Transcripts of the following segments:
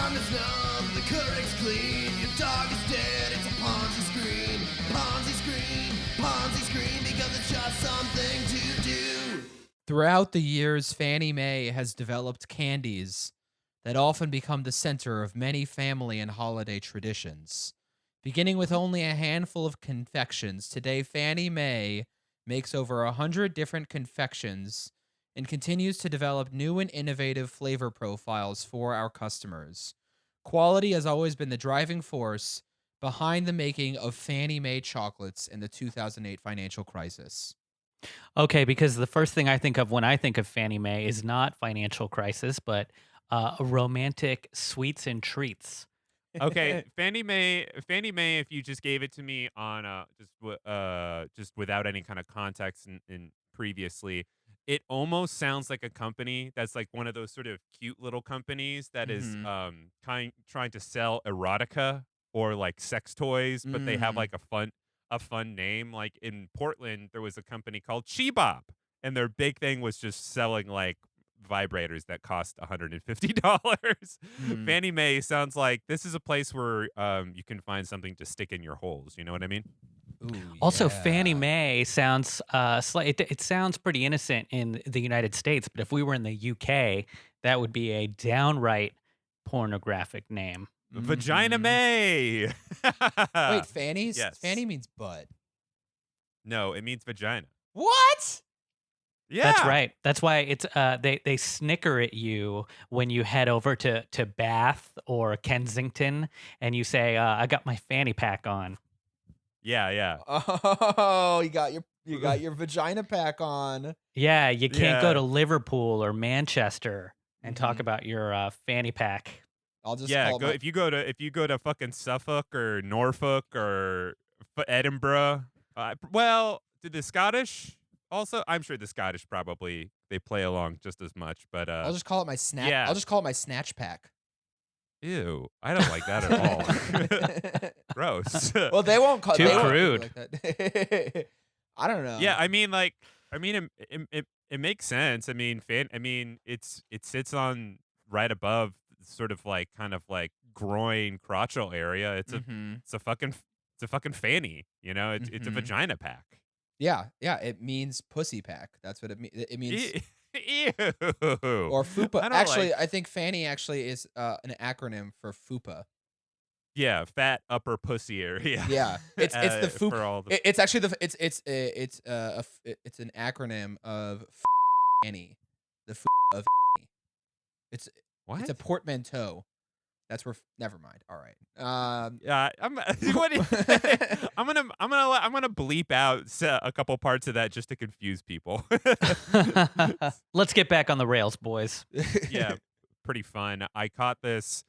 tongue is numb, the Keurig's clean, your dog is dead, it's a Ponzi Scream. Ponzi Scream, Ponzi Scream, because it's just something to do. Throughout the years, Fannie Mae has developed candies that often become the center of many family and holiday traditions. Beginning with only a handful of confections, today Fannie Mae makes over 100 different confections and continues to develop new and innovative flavor profiles for our customers. Quality has always been the driving force behind the making of Fannie Mae chocolates in the 2008 financial crisis. Okay, because the first thing I think of when I think of Fannie Mae is not financial crisis, but a romantic sweets and treats. Okay, Fannie Mae, if you just gave it to me on just without any kind of context in previously, it almost sounds like a company that's like one of those sort of cute little companies that is trying to sell erotica or like sex toys, but they have like a fun name. Like in Portland, there was a company called Chebop, and their big thing was just selling like vibrators that cost $150. Fannie Mae sounds like this is a place where you can find something to stick in your holes. You know what I mean? Ooh, Also, yeah. Fannie Mae sounds it sounds pretty innocent in the United States, but if we were in the UK, that would be a downright pornographic name. Vagina May. Wait, Fanny's? Yes. Fanny means butt. No, it means vagina. What? Yeah, That's right. That's why it's they snicker at you when you head over to Bath or Kensington and you say, I got my fanny pack on. Yeah. Oh, you got your vagina pack on. Yeah, you can't go Yeah. to Liverpool or Manchester and talk about your fanny pack. I'll just Yeah, call if you go to fucking Suffolk or Norfolk or Edinburgh. Well, did the Scottish also? I'm sure the Scottish probably they play along just as much, but I'll just call it my snatch. yeah. I'll just call it my snatch pack. Ew, I don't like that at all. Gross. Well, they won't call. Too they won't do crude. Like that. I don't know. Yeah, I mean, it makes sense. I mean, it sits on right above sort of like kind of like groin crotchal area. It's a fucking fanny. You know, it's a vagina pack. Yeah. It means pussy pack. That's what it means. It means Ew. or fupa. I don't Actually, like- I think fanny actually is an acronym for fupa. Yeah, fat upper pussy area. Yeah, it's the for fupa. all the It's actually it's an acronym of Fanny. The of Fanny. It's what? It's a portmanteau. That's where. Never mind. All right. Yeah, I'm gonna bleep out a couple parts of that just to confuse people. Let's get back on the rails, boys. Yeah, pretty fun. I caught this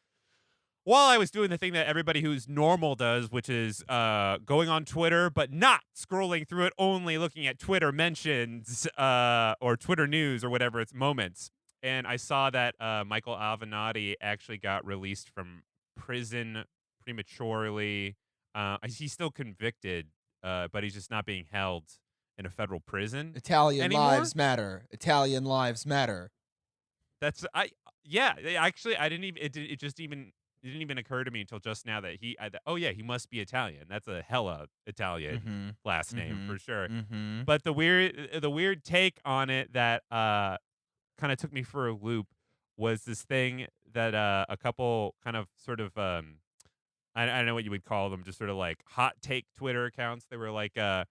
while I was doing the thing that everybody who's normal does, which is going on Twitter, but not scrolling through it, only looking at Twitter mentions or Twitter news or whatever its moments. And I saw that Michael Avenatti actually got released from prison prematurely. He's still convicted, but he's just not being held in a federal prison. Italian anymore? lives matter. Italian lives matter. Yeah. Actually, I didn't even. It didn't even occur to me until just now that he must be Italian. That's a hella Italian last name for sure. But the weird take on it that kind of took me for a loop was this thing that a couple kind of sort of I don't know what you would call them, just sort of like hot take Twitter accounts. They were like, I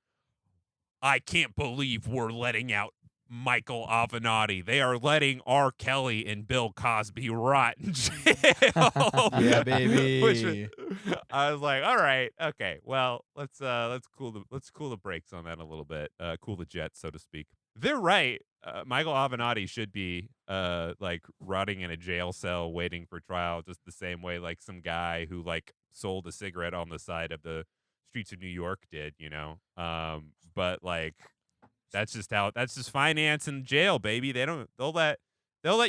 can't believe we're letting out Michael Avenatti. They are letting R. Kelly and Bill Cosby rot in jail. Yeah, baby. I was like, all right, okay, well, let's cool the brakes on that a little bit, cool the jets, so to speak. They're right. Michael Avenatti should be like rotting in a jail cell waiting for trial, just the same way like some guy who like sold a cigarette on the side of the streets of New York did, you know. But like that's just finance and jail, baby. They'll let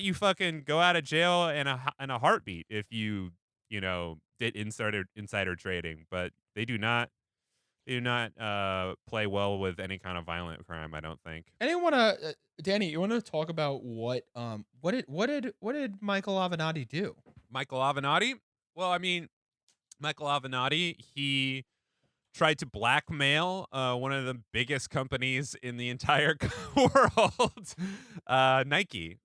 you fucking go out of jail in a heartbeat if you did insider trading, but they do not play well with any kind of violent crime, I don't think. Anyone Danny, you want to talk about what did Michael Avenatti do? Michael Avenatti. Well, I mean, Michael Avenatti, he tried to blackmail one of the biggest companies in the entire world, Nike,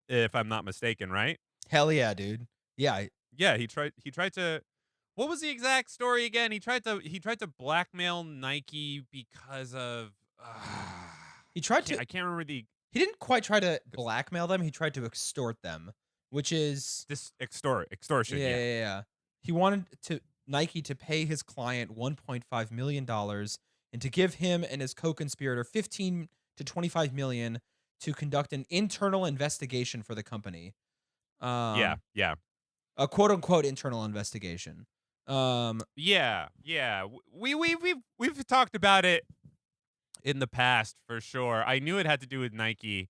if I'm not mistaken, right? Hell yeah, dude. Yeah, Yeah, he tried to. What was the exact story again? He tried to blackmail Nike because of. he tried I to. can't remember the He didn't quite try to blackmail them. He tried to extort them, which is this extortion. yeah, Yeah. yeah, yeah. He wanted to Nike to pay his client $1.5 million and to give him and his co-conspirator 15 to 25 million to conduct an internal investigation for the company. Yeah. Yeah. A quote unquote internal investigation. Yeah. Yeah. We've talked about it in the past for sure. I knew it had to do with Nike.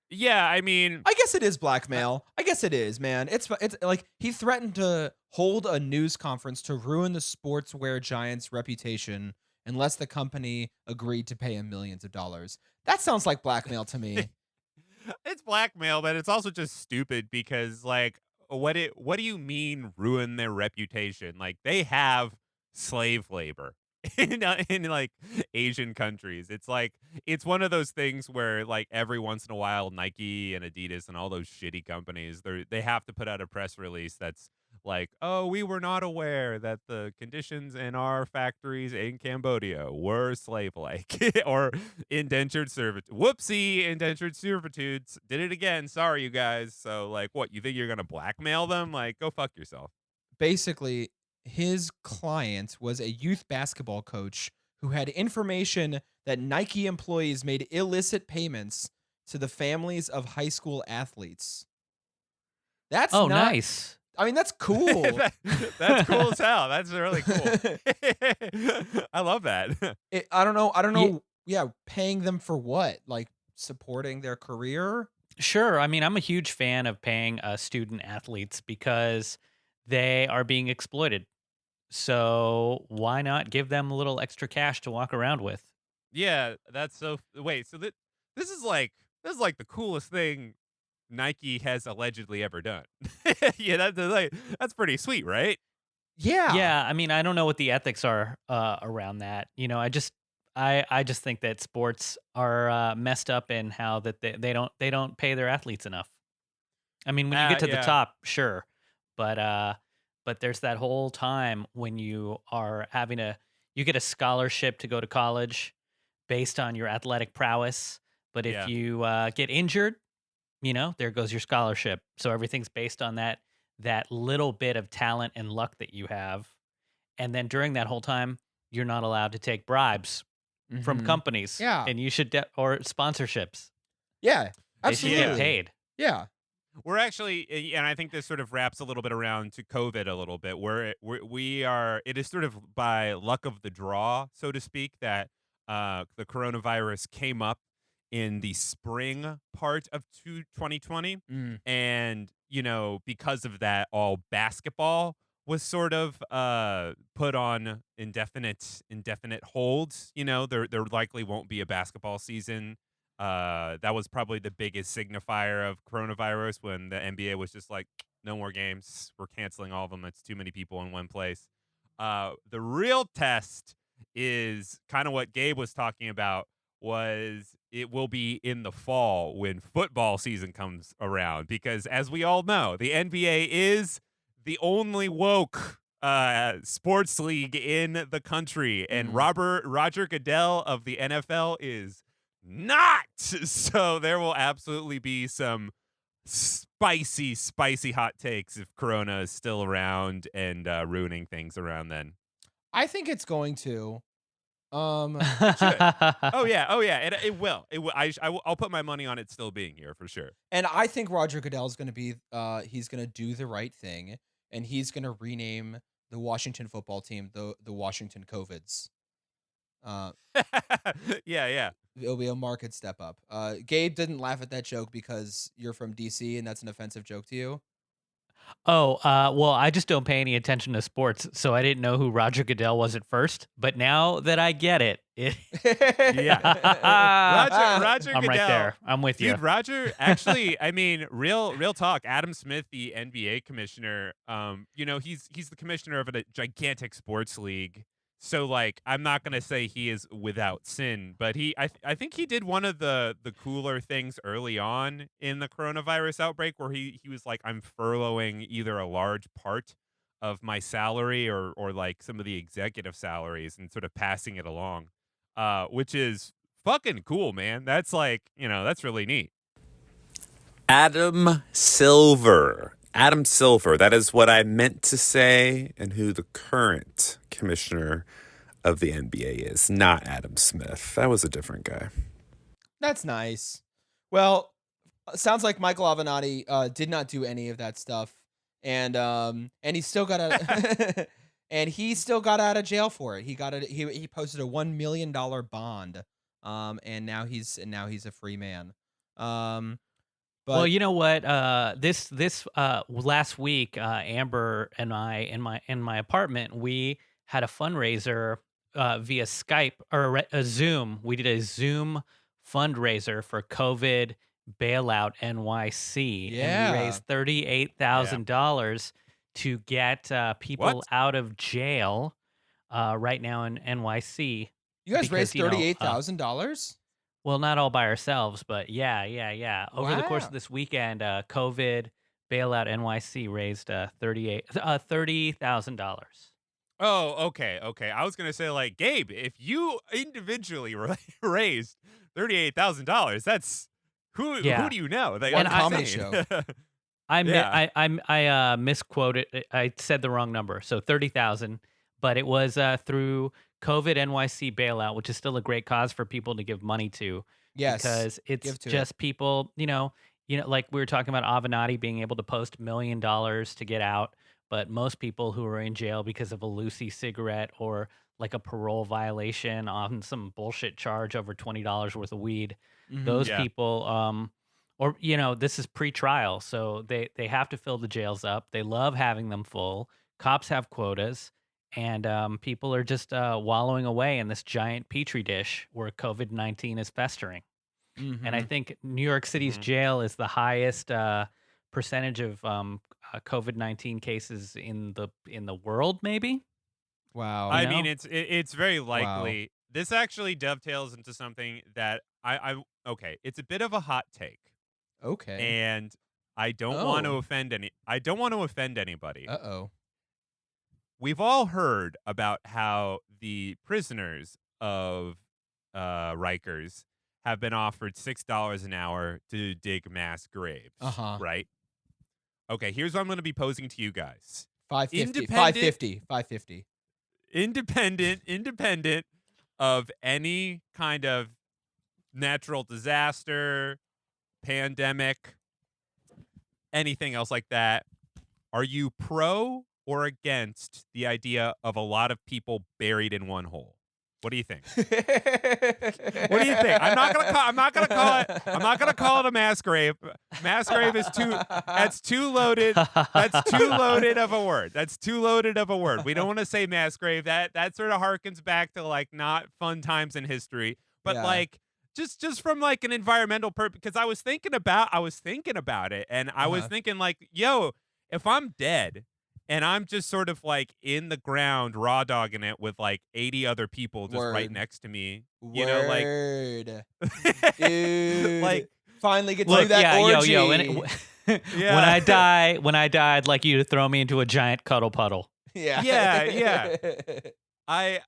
Yeah, I mean, I guess it is blackmail. I guess it is, man. It's like he threatened to hold a news conference to ruin the sportswear giant's reputation unless the company agreed to pay him millions of dollars. That sounds like blackmail to me. it's blackmail, but it's also just stupid because like what do you mean ruin their reputation? Like they have slave labor in like Asian countries. It's like it's one of those things where like every once in a while Nike and Adidas and all those shitty companies they have to put out a press release that's like, "Oh, we were not aware that the conditions in our factories in Cambodia were slave-like or indentured servitude. Whoopsie, indentured servitudes. Did it again. Sorry, you guys." So, like, what? You think you're going to blackmail them? Like, go fuck yourself. Basically, his client was a youth basketball coach who had information that Nike employees made illicit payments to the families of high school athletes. That's Oh, not nice. I mean, that's cool. That's cool as hell. That's really cool. I love that. I don't know. Ye- Yeah, paying them for what? Like supporting their career? Sure. I mean, I'm a huge fan of paying student athletes because they are being exploited. So why not give them a little extra cash to walk around with? Yeah, that's so. Wait, so this is like the coolest thing Nike has allegedly ever done. Yeah, that's pretty sweet, right? Yeah. Yeah, I mean, I don't know what the ethics are around that. You know, I just think that sports are messed up in how that they don't pay their athletes enough. I mean, when you get to the Yeah. top, sure, but there's that whole time when you are you get a scholarship to go to college based on your athletic prowess. But if Yeah. you get injured, you know, there goes your scholarship. So everything's based on that little bit of talent and luck that you have. And then during that whole time, you're not allowed to take bribes from Mhm. companies. Yeah. And you should or sponsorships. Yeah. They should Absolutely. get paid. Yeah. We're actually, and I think this sort of wraps a little bit around to COVID a little bit, where we are. It is sort of by luck of the draw, so to speak, that the coronavirus came up in the spring part of 2020, Mm. and you know because of that, all basketball was sort of put on indefinite holds. You know, there likely won't be a basketball season. That was probably the biggest signifier of coronavirus when the NBA was just like, no more games. We're canceling all of them. It's too many people in one place. The real test is kind of what Gabe was talking about. Was it will be in the fall when football season comes around, because as we all know, the NBA is the only woke sports league in the country, and Roger Goodell of the NFL is not. So there will absolutely be some spicy hot takes if Corona is still around and ruining things around then. I think it's going to. Oh yeah, it will. I'll put my money on it still being here for sure. And I think Roger Goodell is going to be he's going to do the right thing and he's going to rename the Washington football team the Washington COVIDs. Yeah. It'll be a market step up. Gabe didn't laugh at that joke because you're from DC and that's an offensive joke to you. Oh, well, I just don't pay any attention to sports, so I didn't know who Roger Goodell was at first. But now that I get it, Yeah. Roger I'm Goodell. right there. I'm with you. Dude, Roger, actually, I mean, real talk. Adam Smith, the NBA commissioner, he's the commissioner of a gigantic sports league. So, like, I'm not gonna say he is without sin, but I think he did one of the cooler things early on in the coronavirus outbreak, where he was like, I'm furloughing either a large part of my salary or like some of the executive salaries and sort of passing it along, which is fucking cool, man. That's like, that's really neat. Adam Silver. Adam Silver. That is what I meant to say, and who the current commissioner of the NBA is. Not Adam Smith. That was a different guy. That's nice. Well, sounds like Michael Avenatti did not do any of that stuff, and he still got out of jail for it. He posted a $1 million bond, and now he's a free man. But Well, you know what? This last week, Amber and I in my apartment, we had a fundraiser via Skype or a Zoom. We did a Zoom fundraiser for COVID bailout NYC, and Yeah. we raised $38,000 to get people What? out of jail right now in NYC. you guys because, raised you know, $38,000. Well, not all by ourselves, but yeah. Over the course Wow. of this weekend, COVID bailout NYC raised $30,000. Oh, okay. I was gonna say, like, Gabe, if you individually raised $38,000, that's who Yeah. do you know? Like, One I'm comedy saying. show. I misquoted. I said the wrong number, so 30,000. But it was through COVID NYC bailout, which is still a great cause for people to give money to. Yes. Because it's give to just people, like we were talking about Avenatti being able to post $1 million to get out, but most people who are in jail because of a Lucy cigarette or like a parole violation on some bullshit charge over $20 worth of weed, those Yeah. people, this is pre-trial, so they have to fill the jails up. They love having them full. Cops have quotas. And people are just wallowing away in this giant petri dish where COVID-19 is festering. And I think New York City's Mhm. jail is the highest percentage of COVID-19 cases in the world, maybe. Wow. I You mean, know? it's very likely. This actually dovetails into something that okay. It's a bit of a hot take, Okay. and I don't want to Oh. offend anybody. Uh-oh. We've all heard about how the prisoners of Rikers have been offered $6 an hour to dig mass graves. Uh-huh. Right? Okay, here's what I'm going to be posing to you guys. 550. Independent- 550. Independent of any kind of natural disaster, pandemic, anything else like that, are you pro or against the idea of a lot of people buried in one hole? What do you think? What do you think? I'm not gonna call it a mass grave. Mass grave is that's too loaded. That's too loaded of a word. We don't want to say mass grave. That sort of harkens back to like not fun times in history. But Yeah. like just from like an environmental purpose, because I was thinking about it, and I was Uh-huh. thinking like, yo, if I'm dead and I'm just sort of like in the ground raw dogging it with like 80 other people just right Word. next to me, you know, like Word. Dude. like finally get Look, through that orgy. Yeah. when I die, I'd like you to throw me into a giant cuddle puddle. Yeah. Yeah. I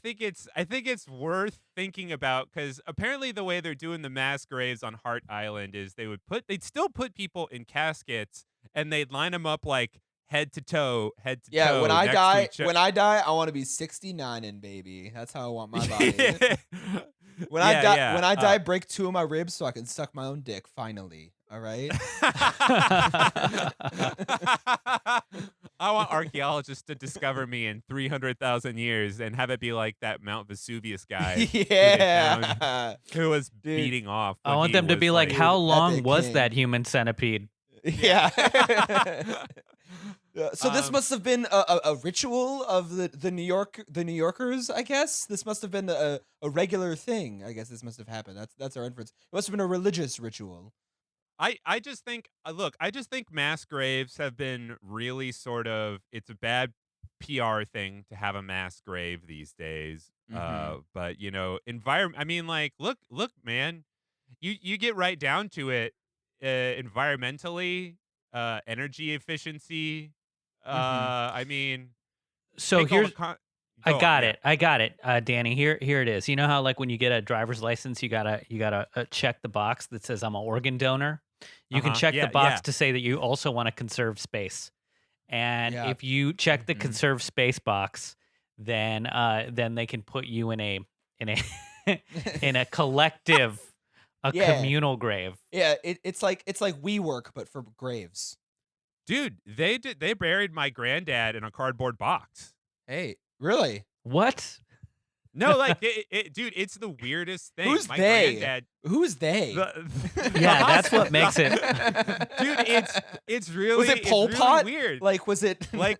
think it's worth thinking about, because apparently the way they're doing the mass graves on Hart Island is they'd still put people in caskets and they'd line them up like head to toe. Yeah, when next to each I die, I want to be 69 and baby. That's how I want my body. When I Yeah. die, break 2 of my ribs so I can suck my own dick finally. All right? I want archaeologists to discover me in 300,000 years and have it be like that Mount Vesuvius guy Yeah. who was Dude. beating off. I when want he them to was, be like, how long epic was king. that human centipede? Yeah. So this must have been a ritual of the New Yorkers, I guess. This must have been a regular thing. I guess this must have happened. That's our inference. It must have been a religious ritual. I just think look, I just think mass graves have been really sort of, it's a bad PR thing to have a mass grave these days. Mhm. But environment, I mean, like, look, man, you get right down to it, environmentally, energy efficiency, Mhm. I mean, So take all the here's I go on, got yeah. it. I got it, Danny. Here it is. You know how like when you get a driver's license, you gotta check the box that says I'm an organ donor. You can Uh-huh. check the Yeah, box yeah. to say that you also want to conserve space. And Yeah. if you check the Mhm. conserve space box, then they can put you in a in a collective, a Yeah. communal grave. Yeah. It's like WeWork, but for graves. Dude, they buried my granddad in a cardboard box. Hey, really? What? No, like, dude, it's the weirdest thing. Who's My they? granddad, Who's they? the Yeah, that's hospital, what makes it. dude. It's really, Was it Pol it's Pot? really weird. Like, was it? Like,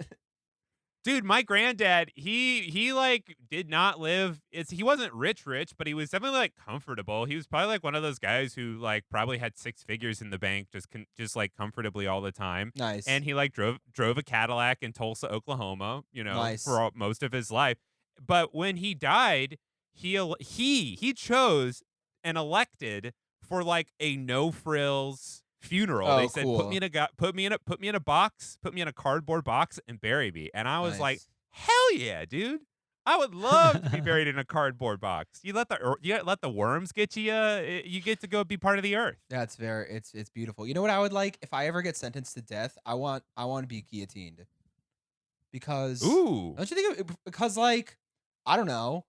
dude, my granddad, he like did not live. He wasn't rich, but he was definitely like comfortable. He was probably like one of those guys who like probably had six figures in the bank, just like comfortably all the time. Nice. And he like drove a Cadillac in Tulsa, Oklahoma, Nice. for most of his life. But when he died, he chose and elected for like a no frills funeral. They Oh, said, put me cool. in a box, put me in a cardboard box and bury me. And I was like, Nice. hell yeah, dude. I would love to be buried in a cardboard box. You let the worms get you. You get to go be part of the earth. That's it's beautiful. You know what I would like if I ever get sentenced to death? I want to be guillotined because Ooh, don't you think because like I don't know.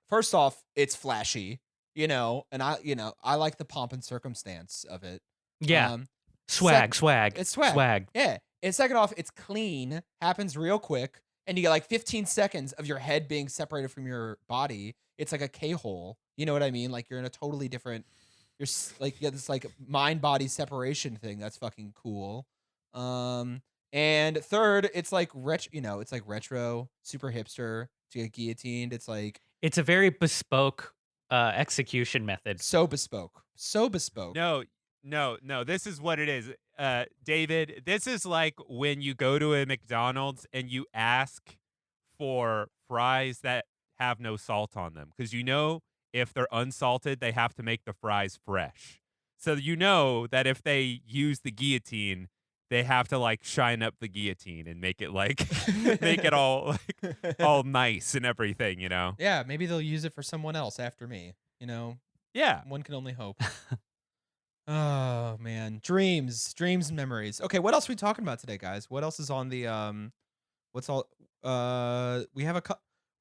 First off, it's flashy, and I like the pomp and circumstance of it. Yeah. Um, Swag, it's swag. swag. Yeah. And second off, it's clean, happens real quick, and you get like 15 seconds of your head being separated from your body. It's like a K-hole. You know what I mean? Like you're in a totally different. Like you get this like mind body separation thing. That's fucking cool. And third, it's like it's like retro, super hipster to get guillotined. It's like It's a very bespoke execution method. so bespoke, so bespoke. no. This is what it is, David. This is like when you go to a McDonald's and you ask for fries that have no salt on them, because if they're unsalted, they have to make the fries fresh. So that if they use the guillotine, they have to like shine up the guillotine and make it like make it all like all nice and everything. Yeah, maybe they'll use it for someone else after me. Yeah. One can only hope. Oh man, dreams and memories. Okay, what else are we talking about today, guys? What else is on the what's all we have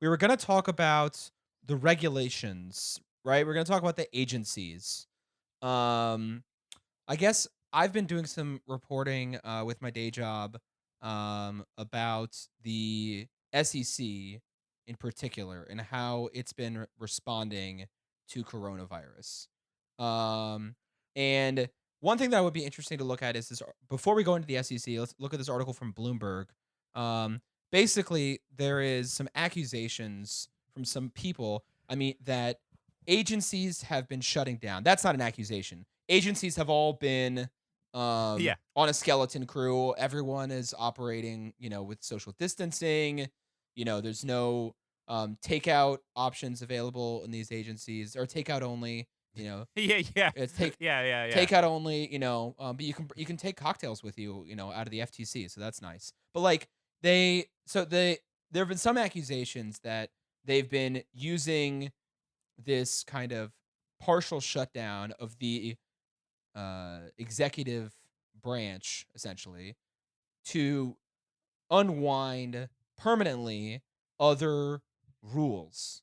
we were going to talk about the regulations, right? We're going to talk about the agencies. I guess I've been doing some reporting with my day job about the SEC in particular and how it's been responding to coronavirus. And one thing that would be interesting to look at is this. Before we go into the SEC, let's look at this article from Bloomberg. Basically, there is some accusations from some people. I mean, that agencies have been shutting down. That's not an accusation. Agencies have all been Yeah. on a skeleton crew. Everyone is operating, with social distancing. There's no takeout options available in these agencies, or takeout only. Yeah. It's Yeah. takeout only. But you can take cocktails with you, out of the FTC, so that's nice. But like there have been some accusations that they've been using this kind of partial shutdown of the executive branch, essentially, to unwind permanently other rules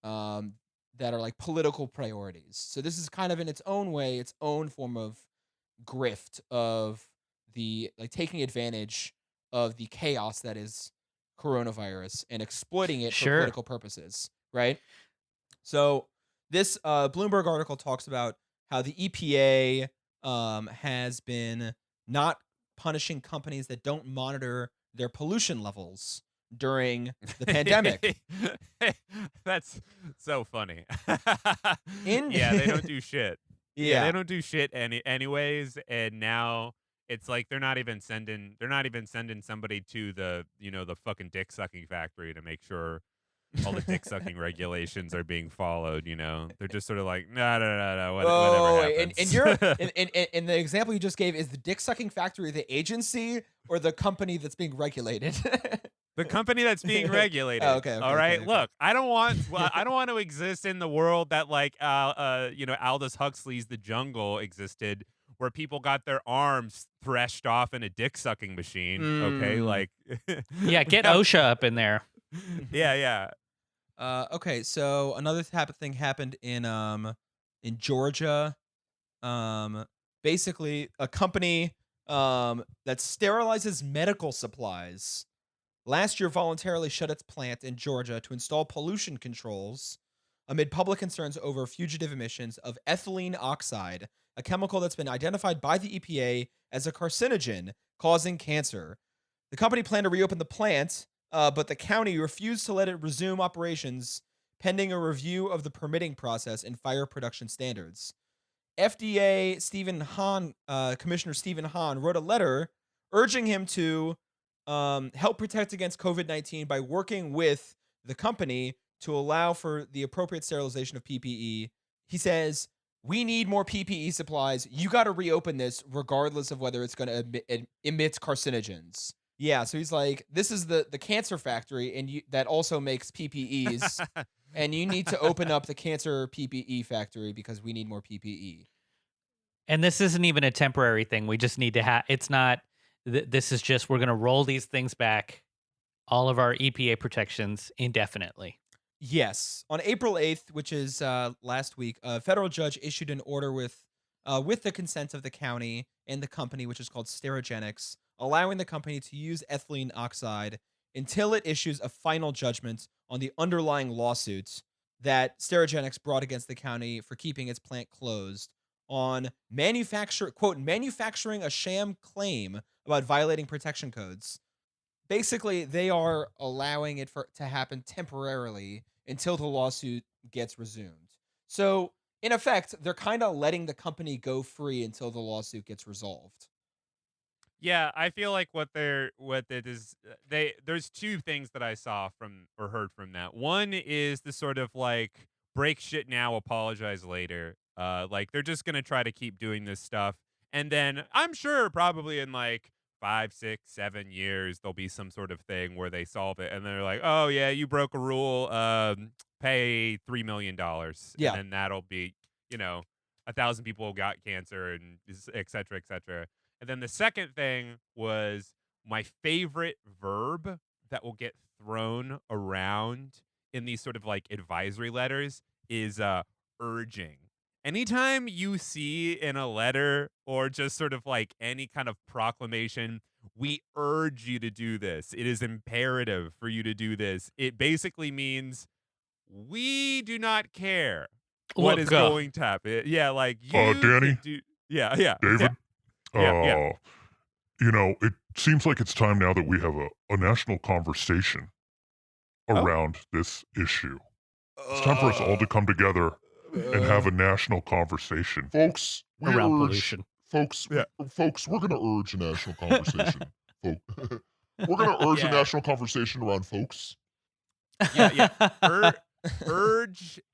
that are like political priorities. So this is kind of in its own way, its own form of grift of the like taking advantage of the chaos that is coronavirus and exploiting it for Sure. political purposes, right? So this Bloomberg article talks about how the EPA has been not punishing companies that don't monitor their pollution levels during the pandemic. That's so funny. In- Yeah, they don't do shit. Yeah. they don't do shit anyways, and now it's like they're not even sending somebody to the the fucking dick sucking factory to make sure all the dick sucking regulations are being followed. They're just sort of like no, whatever happens. And you're and the example you just gave is the dick sucking factory, the agency, or the company that's being regulated? The company that's being regulated. Oh, okay, All right. okay. Look, I don't want to exist in the world that like Aldous Huxley's The Jungle existed, where people got their arms threshed off in a dick sucking machine. Okay, like Yeah, get OSHA up in there. yeah. Okay, so another thing happened in Georgia. Basically a company that sterilizes medical supplies last year voluntarily shut its plant in Georgia to install pollution controls amid public concerns over fugitive emissions of ethylene oxide, a chemical that's been identified by the EPA as a carcinogen causing cancer. The company planned to reopen the plant, but the county refused to let it resume operations pending a review of the permitting process and fire production standards. FDA Commissioner Stephen Hahn wrote a letter urging him to help protect against COVID-19 by working with the company to allow for the appropriate sterilization of PPE. He says, we need more PPE supplies. You got to reopen this regardless of whether it's going to emit carcinogens. Yeah, so he's like, this is the cancer factory and that also makes PPEs. And you need to open up the cancer PPE factory because we need more PPE. And this isn't even a temporary thing. We just need to have, it's not, this is just, we're going to roll these things back, all of our EPA protections indefinitely. Yes. On April 8th, which is last week, a federal judge issued an order with the consent of the county and the company, which is called Sterigenics, allowing the company to use ethylene oxide until it issues a final judgment on the underlying lawsuit that Sterigenics brought against the county for keeping its plant closed on manufacturing a sham claim about violating protection codes. Basically, they are allowing it to happen temporarily until the lawsuit gets resumed. So, in effect, they're kind of letting the company go free until the lawsuit gets resolved. Yeah, I feel like there's two things that I saw from or heard from that. One is the sort of like break shit now, apologize later. Like they're just gonna try to keep doing this stuff, and then I'm sure probably in like 5, 6, 7 years there'll be some sort of thing where they solve it, and they're like, oh yeah, you broke a rule, pay $3 million, Yeah, and then that'll be 1,000 people got cancer and et cetera, et cetera. And then the second thing was my favorite verb that will get thrown around in these sort of like advisory letters is urging. Anytime you see in a letter or just sort of like any kind of proclamation, we urge you to do this. It is imperative for you to do this. It basically means we do not care what is going to happen. Yeah, like you Danny? yeah. David? Yeah. Yeah. It seems like it's time now that we have a national conversation around this issue. It's time for us all to come together and have a national conversation. Folks, around pollution. Folks, we're going to urge a national conversation. We're going to urge a national conversation around folks. Yeah.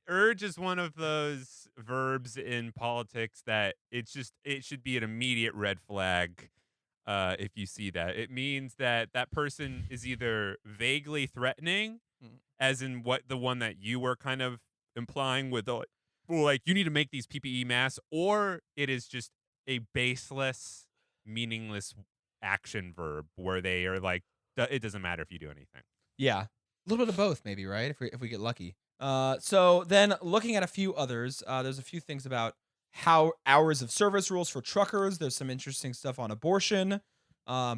Urge is one of those verbs in politics that it should be an immediate red flag. If you see that, it means that person is either vaguely threatening, as in the one that you were kind of implying with like you need to make these PPE masks, or it is just a baseless, meaningless action verb where they are like, it doesn't matter if you do anything. Yeah, a little bit of both, maybe, right? If we get lucky. So then looking at a few others, there's a few things about how hours of service rules for truckers. There's some interesting stuff on abortion.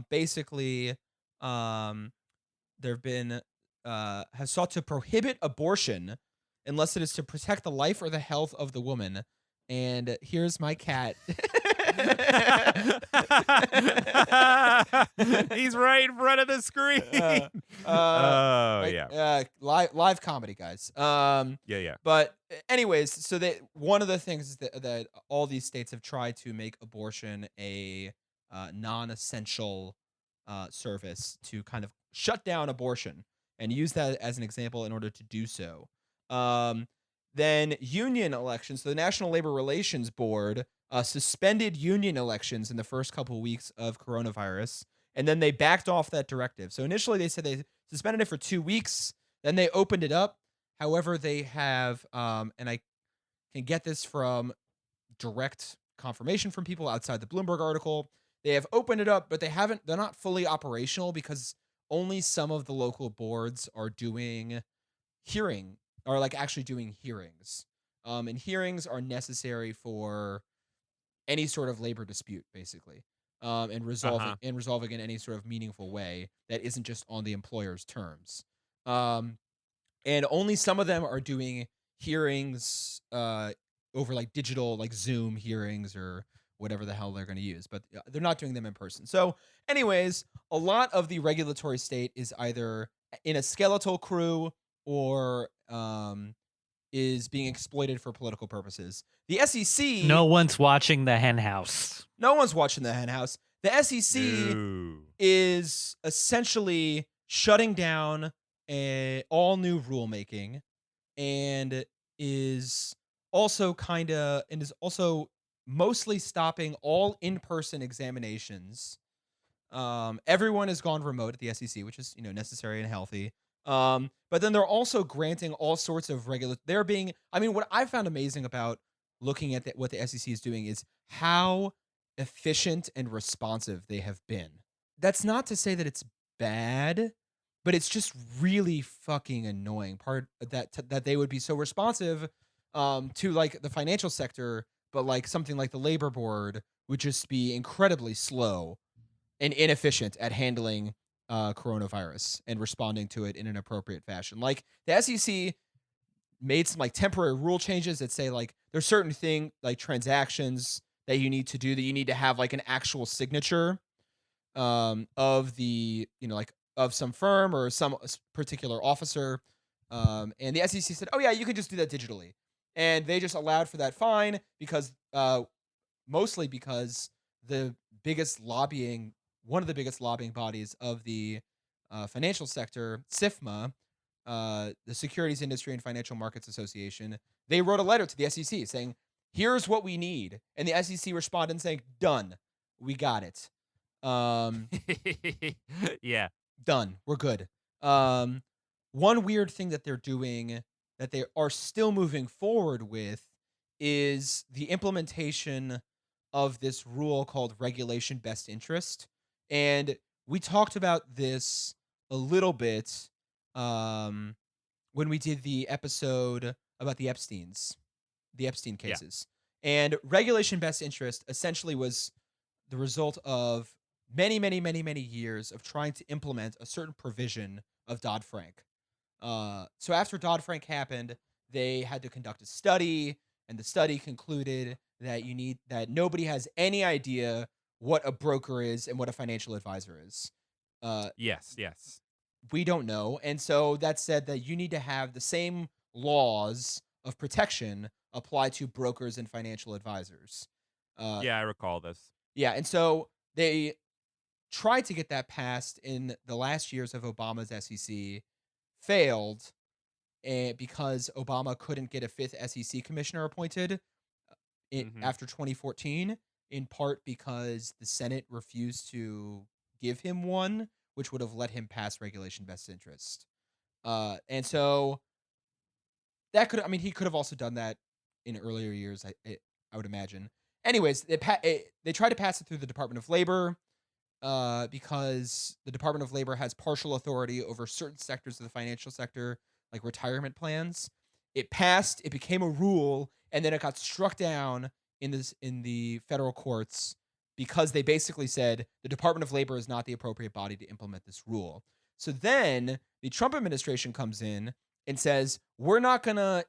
Basically, there've been has sought to prohibit abortion unless it is to protect the life or the health of the woman. And here's my cat. He's right in front of the screen. Live comedy, guys. Yeah. But anyways, so one of the things is that all these states have tried to make abortion a non-essential service to kind of shut down abortion and use that as an example in order to do so. Then union elections. So the National Labor Relations Board suspended union elections in the first couple of weeks of coronavirus, and then they backed off that directive. So initially they said they suspended it for 2 weeks, then they opened it up. However, they have, and I can get this from direct confirmation from people outside the Bloomberg article, they have opened it up, but they're not fully operational because only some of the local boards are doing actually doing hearings. And hearings are necessary for any sort of labor dispute, basically, and resolving in any sort of meaningful way that isn't just on the employer's terms. And only some of them are doing hearings over like digital, like Zoom hearings or whatever the hell they're going to use, but they're not doing them in person. So, anyways, a lot of the regulatory state is either in a skeletal crew or is being exploited for political purposes. The SEC... No one's watching the hen house. No one's watching the hen house. The SEC is essentially shutting down all new rulemaking and is also mostly stopping all in-person examinations. Everyone has gone remote at the SEC, which is, necessary and healthy. But then they're also granting all sorts of what I found amazing about looking at what the SEC is doing is how efficient and responsive they have been. That's not to say that it's bad, but it's just really fucking annoying that they would be so responsive to like the financial sector, but like something like the labor board would just be incredibly slow and inefficient at handling coronavirus and responding to it in an appropriate fashion. Like the SEC made some like temporary rule changes that say like there's certain thing like transactions that you need to do that you need to have like an actual signature of the of some firm or some particular officer, and the SEC said, oh yeah, you can just do that digitally, and they just allowed for that fine because mostly because one of the biggest lobbying bodies of the financial sector, SIFMA, the Securities Industry and Financial Markets Association, they wrote a letter to the SEC saying, here's what we need. And the SEC responded saying, done. We got it. Yeah. Done. We're good. One weird thing that they're doing that they are still moving forward with is the implementation of this rule called regulation best interest. And we talked about this a little bit when we did the episode about the Epstein cases. Yeah. And regulation best interest essentially was the result of many, many, many, many years of trying to implement a certain provision of Dodd-Frank. So after Dodd-Frank happened, they had to conduct a study, and the study concluded that nobody has any idea what a broker is and what a financial advisor is. Yes. We don't know. And so that said that you need to have the same laws of protection apply to brokers and financial advisors. Yeah, I recall this. Yeah, and so they tried to get that passed in the last years of Obama's SEC, failed because Obama couldn't get a fifth SEC commissioner appointed after 2014, in part because the Senate refused to give him one, which would have let him pass regulation best interest. And so he could have also done that in earlier years, I would imagine. Anyways, they tried to pass it through the Department of Labor because the Department of Labor has partial authority over certain sectors of the financial sector, like retirement plans. It passed, it became a rule, and then it got struck down in the federal courts because they basically said the Department of Labor is not the appropriate body to implement this rule. So then the Trump administration comes in and says, we're not going to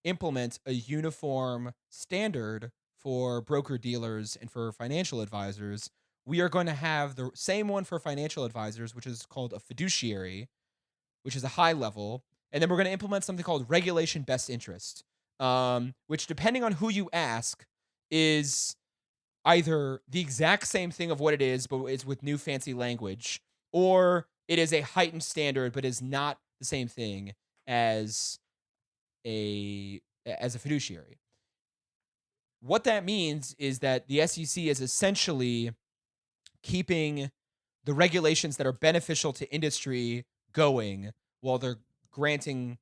implement a uniform standard for broker dealers and for financial advisors, we are going to have the same one for financial advisors, which is called a fiduciary, which is a high level. And then we're going to implement something called regulation best interest, which, depending on who you ask, is either the exact same thing of what it is, but it's with new fancy language, or it is a heightened standard, but is not the same thing as a fiduciary. What that means is that the SEC is essentially keeping the regulations that are beneficial to industry going while they're granting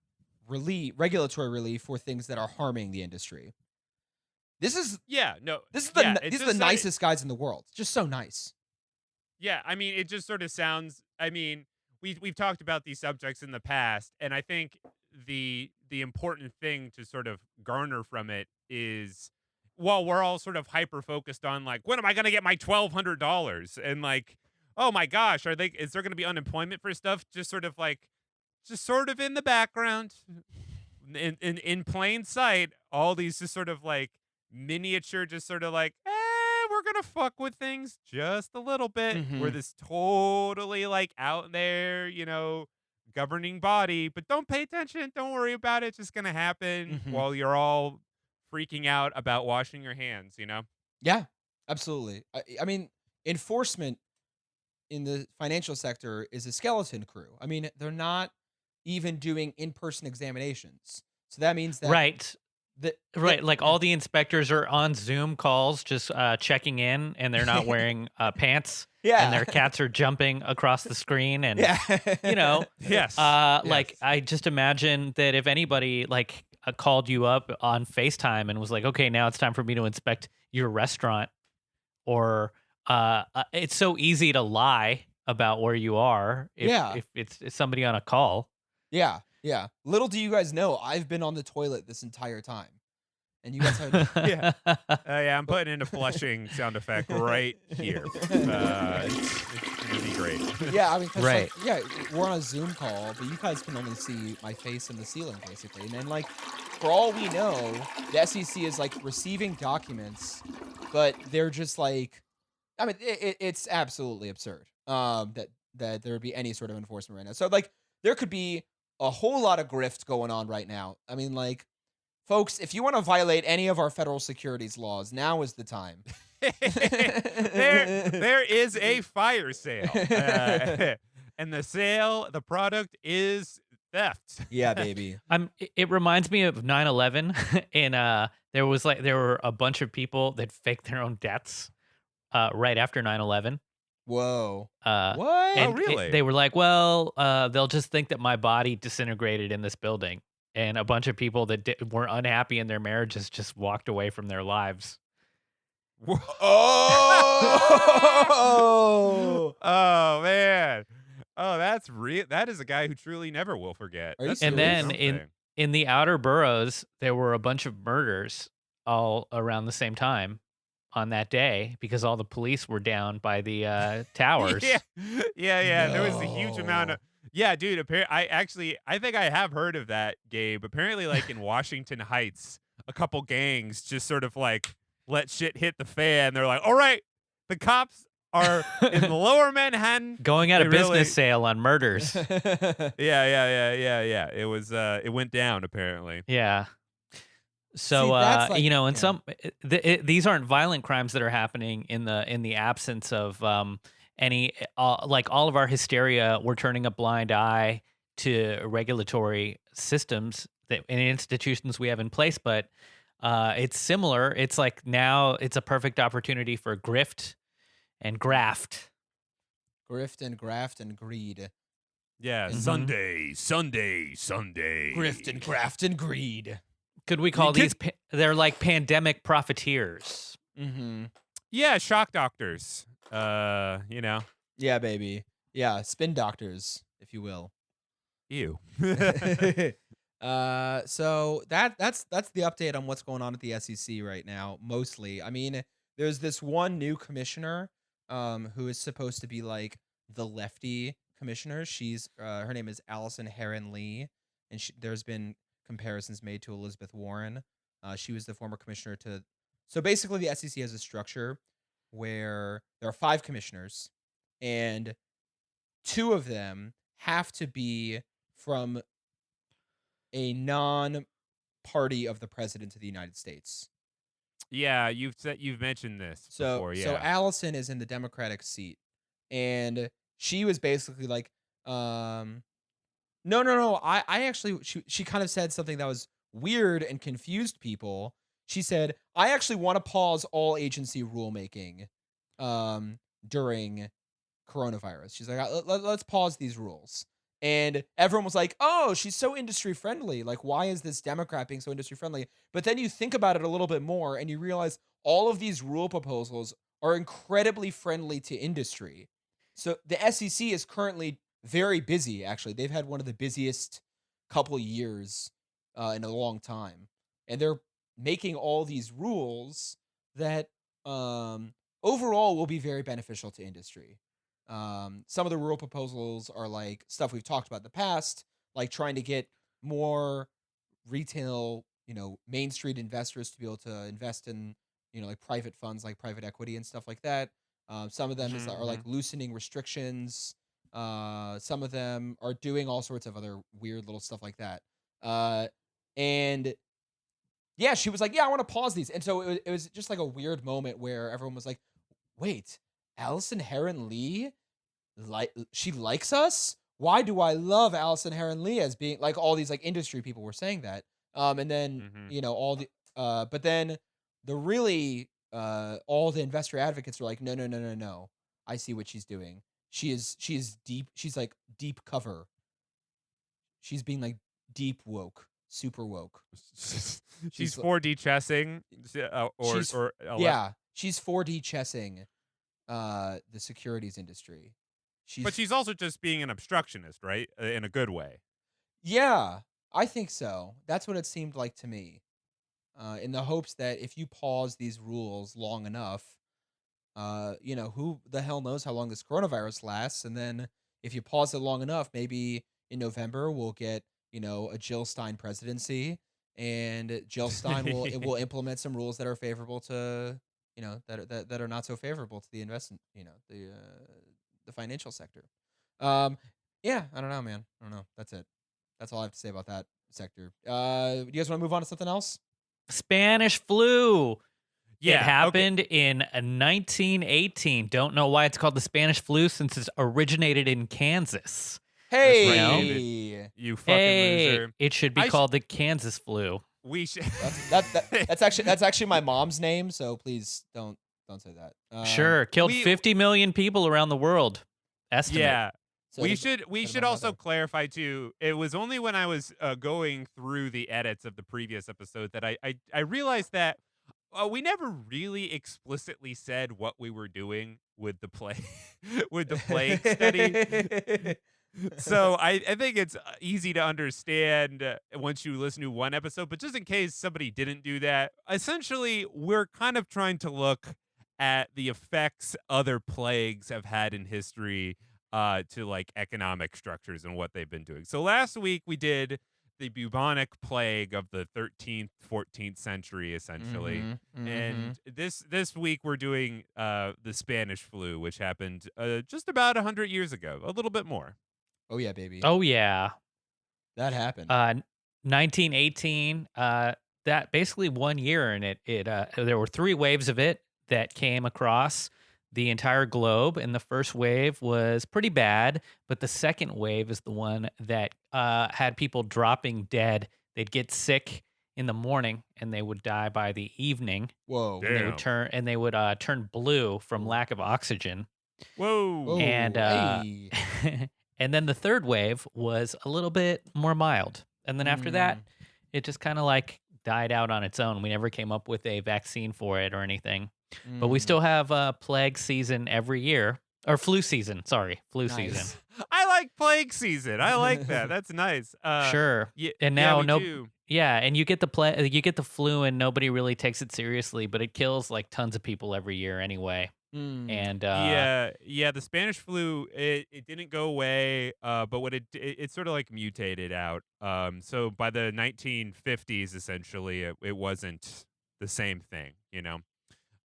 regulatory relief for things that are harming the industry. These are the nicest guys in the world. Just so nice. Yeah, I mean, it just sort of sounds. I mean, we've talked about these subjects in the past, and I think the important thing to sort of garner from it is, while we're all sort of hyper focused on like, when am I going to get my $1,200, and like, oh my gosh, is there going to be unemployment for stuff? Just sort of in the background, in plain sight, all these just sort of like miniature, just sort of like, we're gonna fuck with things just a little bit. Mhm. We're this totally like out there, governing body, but don't pay attention. Don't worry about it. It's just gonna happen Mhm. while you're all freaking out about washing your hands. Yeah, absolutely. I mean, enforcement in the financial sector is a skeleton crew. I mean, they're not even doing in-person examinations. So that means that Right. Right. Like all the inspectors are on Zoom calls, just checking in, and they're not wearing pants. Yeah. And their cats are jumping across the screen, and Yeah. Yes. like I just imagine that if anybody like called you up on FaceTime and was like, "Okay, now it's time for me to inspect your restaurant," or it's so easy to lie about where you are if it's somebody on a call. Yeah. Yeah. Little do you guys know, I've been on the toilet this entire time. And you guys have Yeah. Yeah, I'm putting in a flushing sound effect right here. It's gonna be great. Yeah, I mean, 'cause, Right. we're on a Zoom call, but you guys can only see my face in the ceiling, basically. And then, like, for all we know, the SEC is like receiving documents, but they're just like, I mean, it's absolutely absurd. That there would be any sort of enforcement right now. So, like, there could be a whole lot of grift going on right now. I mean, like, folks, if you want to violate any of our federal securities laws, now is the time. there is a fire sale, and the product is theft. Yeah, baby. It reminds me of 9/11, and there were a bunch of people that faked their own deaths right after 9/11. Whoa. What? Oh, really? They were like, well, they'll just think that my body disintegrated in this building. And a bunch of people that were unhappy in their marriages just walked away from their lives. Oh! Oh, man. Oh, that's real. That is a guy who truly never will forget. Are you That's And really then something. in the outer boroughs, there were a bunch of murders all around the same time on that day because all the police were down by the towers. Yeah. There was a huge amount No. of. Yeah, dude. I think I have heard of that, Gabe. Apparently, like in Washington Heights, a couple gangs just sort of like let shit hit the fan. They're like, all right, the cops are in the lower Manhattan. Going at a They business really- sale on murders. Yeah. It was. It went down apparently. Yeah. So See, that's like- in yeah. some these aren't violent crimes that are happening in the absence of any like all of our hysteria. We're turning a blind eye to regulatory systems and institutions we have in place, but it's similar. It's like now it's a perfect opportunity for grift and graft. Grift and graft and greed. Yeah. Mhm. Sunday. Grift and graft and greed. Could we call could- these? They're like pandemic profiteers. Mm-hmm. Yeah, shock doctors. Yeah, baby. Yeah, spin doctors, if you will. Ew. So that's the update on what's going on at the SEC right now. Mostly, I mean, there's this one new commissioner, who is supposed to be like the lefty commissioner. She's her name is Allison Heron Lee, and there's been comparisons made to Elizabeth Warren. She was the former commissioner to So basically, the SEC has a structure where there are 5 commissioners, and 2 of them have to be from a non-party of the president of the United States. Yeah, you've mentioned this before. So Yeah. Allison is in the Democratic seat, and she was basically like, no. I actually she kind of said something that was weird and confused people. She said, I actually want to pause all agency rulemaking during coronavirus. She's like, let's pause these rules. And everyone was like, oh, she's so industry friendly. Like, why is this Democrat being so industry friendly? But then you think about it a little bit more and you realize all of these rule proposals are incredibly friendly to industry. So the SEC is currently very busy, actually. They've had one of the busiest couple years in a long time. And they're making all these rules that overall will be very beneficial to industry. Some of the rule proposals are like stuff we've talked about in the past, like trying to get more retail, Main Street investors to be able to invest in, like private funds, like private equity and stuff like that. Some of them are like loosening restrictions. Some of them are doing all sorts of other weird little stuff like that. And yeah, she was like, yeah, I want to pause these. And so it was just like a weird moment where everyone was like, wait, Allison Heron Lee, she likes us? Why do I love Allison Heron Lee as being like all these like industry people were saying that? And then, all the, but then the really, all the investor advocates were like, no. I see what she's doing. She is deep. She's like deep cover. She's being like deep woke, super woke. She's 4D chessing, yeah, she's 4D chessing the securities industry. But she's also just being an obstructionist, right? In a good way. Yeah, I think so. That's what it seemed like to me. In the hopes that if you pause these rules long enough, who the hell knows how long this coronavirus lasts, and then if you pause it long enough, maybe in November we'll get, a Jill Stein presidency, and Jill Stein will implement some rules that are favorable to, that are not so favorable to the investment, the financial sector. Yeah, I don't know, man. I don't know. That's it. That's all I have to say about that sector. Do you guys want to move on to something else? Spanish flu. Yeah, it happened in 1918. Don't know why it's called the Spanish flu since it originated in Kansas. Hey, you fucking loser! It should be called the Kansas flu. We should. That's actually my mom's name. So please don't say that. Sure, killed 50 million people around the world. Estimate. Yeah. So we should also clarify too. It was only when I was going through the edits of the previous episode that I realized that we never really explicitly said what we were doing with the plague study. So I think it's easy to understand once you listen to one episode. But just in case somebody didn't do that, essentially we're kind of trying to look at the effects other plagues have had in history to like economic structures and what they've been doing. So last week we did the bubonic plague of the 13th, 14th century, essentially. And this week we're doing the Spanish flu, which happened just about 100 years ago, a little bit more. Oh, yeah, baby. Oh, yeah. That happened. 1918, that basically 1 year, and there were 3 waves of it that came across the entire globe, and the first wave was pretty bad, but the second wave is the one that had people dropping dead. They'd get sick in the morning, and they would die by the evening. Whoa! And they would turn blue from lack of oxygen. Whoa! And and then the third wave was a little bit more mild, and then after that, it just kind of like died out on its own. We never came up with a vaccine for it or anything. But we still have plague season every year. Or flu season. Sorry. Flu season. I like plague season. I like that. That's nice. Sure. And now and you get the flu and nobody really takes it seriously, but it kills like tons of people every year anyway. And the Spanish flu it didn't go away, but what it sort of like mutated out. So by the 1950s essentially it wasn't the same thing,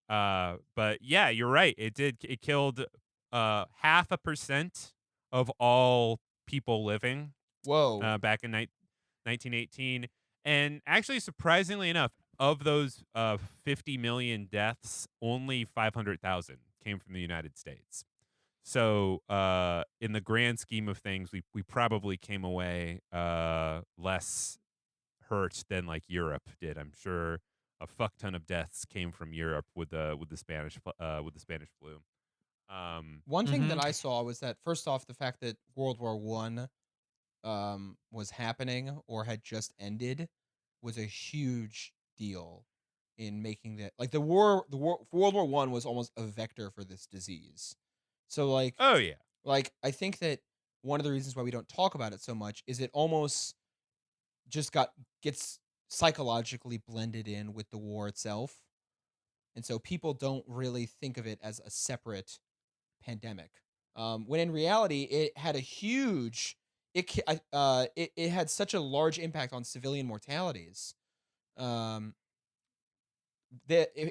But yeah, you're right. It killed 0.5% of all people living Whoa. back in 1918. And actually, surprisingly enough, of those 50 million deaths, only 500,000 came from the United States. So, in the grand scheme of things, we probably came away less hurt than like Europe did. I'm sure a fuck ton of deaths came from Europe with the Spanish flu. One thing that Mhm. I saw was that first off, the fact that World War One was happening or had just ended was a huge deal in making that like World War One was almost a vector for this disease. So Oh yeah. I think that one of the reasons why we don't talk about it so much is it almost just gets psychologically blended in with the war itself. And so people don't really think of it as a separate pandemic. When in reality, it had a huge, it had such a large impact on civilian mortalities. Um,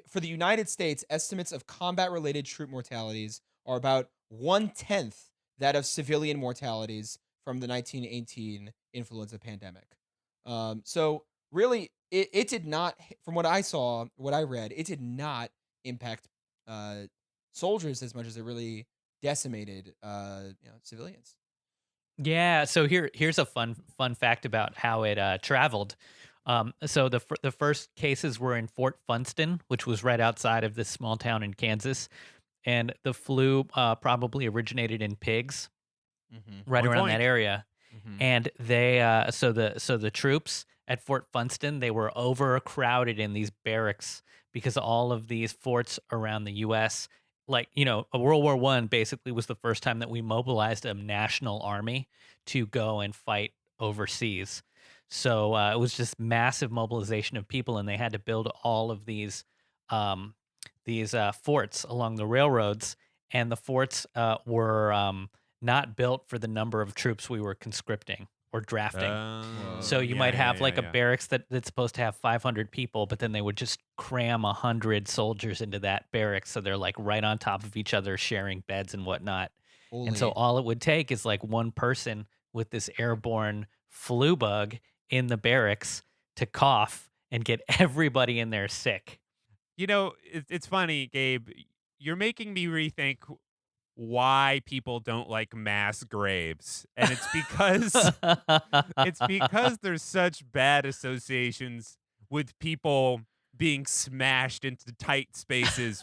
for the United States, estimates of combat-related troop mortalities are about 1/10 that of civilian mortalities from the 1918 influenza pandemic. So really, it did not, from what I saw, what I read, it did not impact uh, soldiers as much as it really decimated civilians. Yeah, so here's a fun fact about how it traveled. So the first cases were in Fort Funston, which was right outside of this small town in Kansas, and the flu probably originated in pigs Mm-hmm. right On around that point. area. Mm-hmm. And they so the troops at Fort Funston, they were overcrowded in these barracks because all of these forts around the US, like, a World War One basically was the first time that we mobilized a national army to go and fight overseas. So it was just massive mobilization of people, and they had to build all of um, these forts along the railroads, and the forts were not built for the number of troops we were conscripting or drafting. So you might have like a yeah. barracks that's supposed to have 500 people, but then they would just cram 100 soldiers into that barracks. So they're like right on top of each other, sharing beds and whatnot. And so Holy. all it would take is like one person with this airborne flu bug in the barracks to cough and get everybody in there sick. It's funny, Gabe. You're making me rethink why people don't like mass graves, and it's because there's such bad associations with people being smashed into tight spaces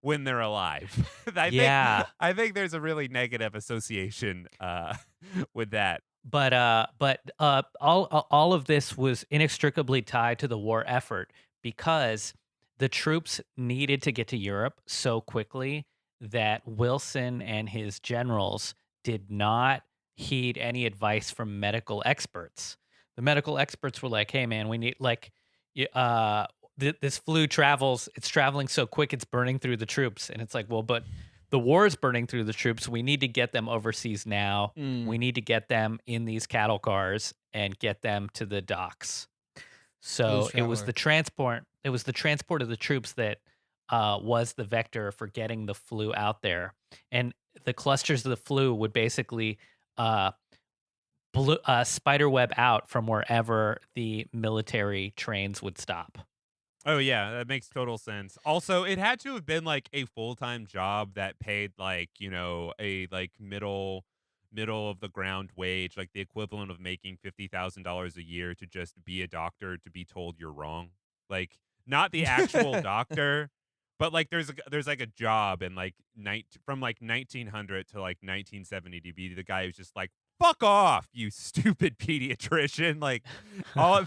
when they're alive. Yeah. I think there's a really negative association with that. But all of this was inextricably tied to the war effort because the troops needed to get to Europe so quickly that Wilson and his generals did not heed any advice from medical experts. The medical experts were like, "Hey, man, we need this flu travels. It's traveling so quick, it's burning through the troops." And it's like, well, but the war is burning through the troops. We need to get them overseas now. We need to get them in these cattle cars and get them to the docks. So Blues it was the Traveler. transport. It was the transport of the troops that was the vector for getting the flu out there. And the clusters of the flu would basically spider web out from wherever the military trains would stop. Oh yeah, that makes total sense. Also, it had to have been like a full-time job that paid like, a like middle of the ground wage, like the equivalent of making $50,000 a year to just be a doctor to be told you're wrong. Like not the actual doctor, but like there's like a job in like from like 1900 to like 1970 to be the guy who's just like fuck off, you stupid pediatrician. Like all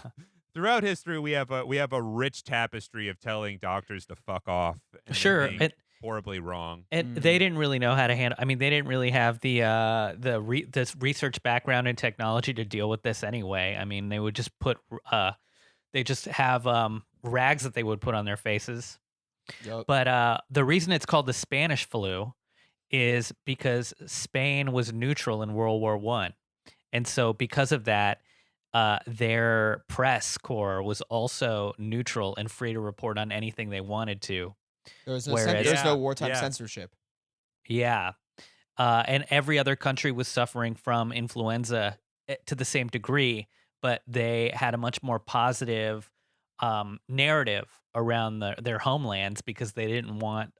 throughout history, we have a rich tapestry of telling doctors to fuck off. And then Sure, being horribly wrong. and they didn't really know how to handle. I mean, they didn't really have this research background in technology to deal with this anyway. I mean, they would just they just have rags that they would put on their faces. Yup. But the reason it's called the Spanish flu is because Spain was neutral in World War One, and so because of that, their press corps was also neutral and free to report on anything they wanted to. There was Whereas- there's no Yeah, wartime yeah. censorship. Yeah. And every other country was suffering from influenza to the same degree, but they had a much more positive narrative around their homelands because they didn't want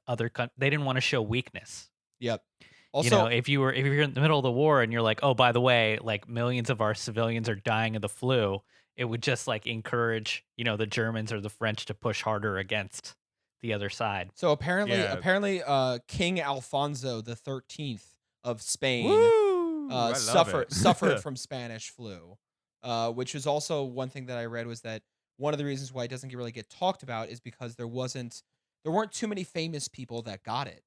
they didn't want to show weakness. Yep. You know, Also, if you're in the middle of the war and you're like, oh, by the way, like millions of our civilians are dying of the flu, it would just like encourage, the Germans or the French to push harder against the other side. so apparently, Yeah. King Alfonso the 13th of Spain Woo! I love suffered it. from Spanish flu, which is also one thing that I read was that one of the reasons why it doesn't really get talked about is because there weren't too many famous people that got it,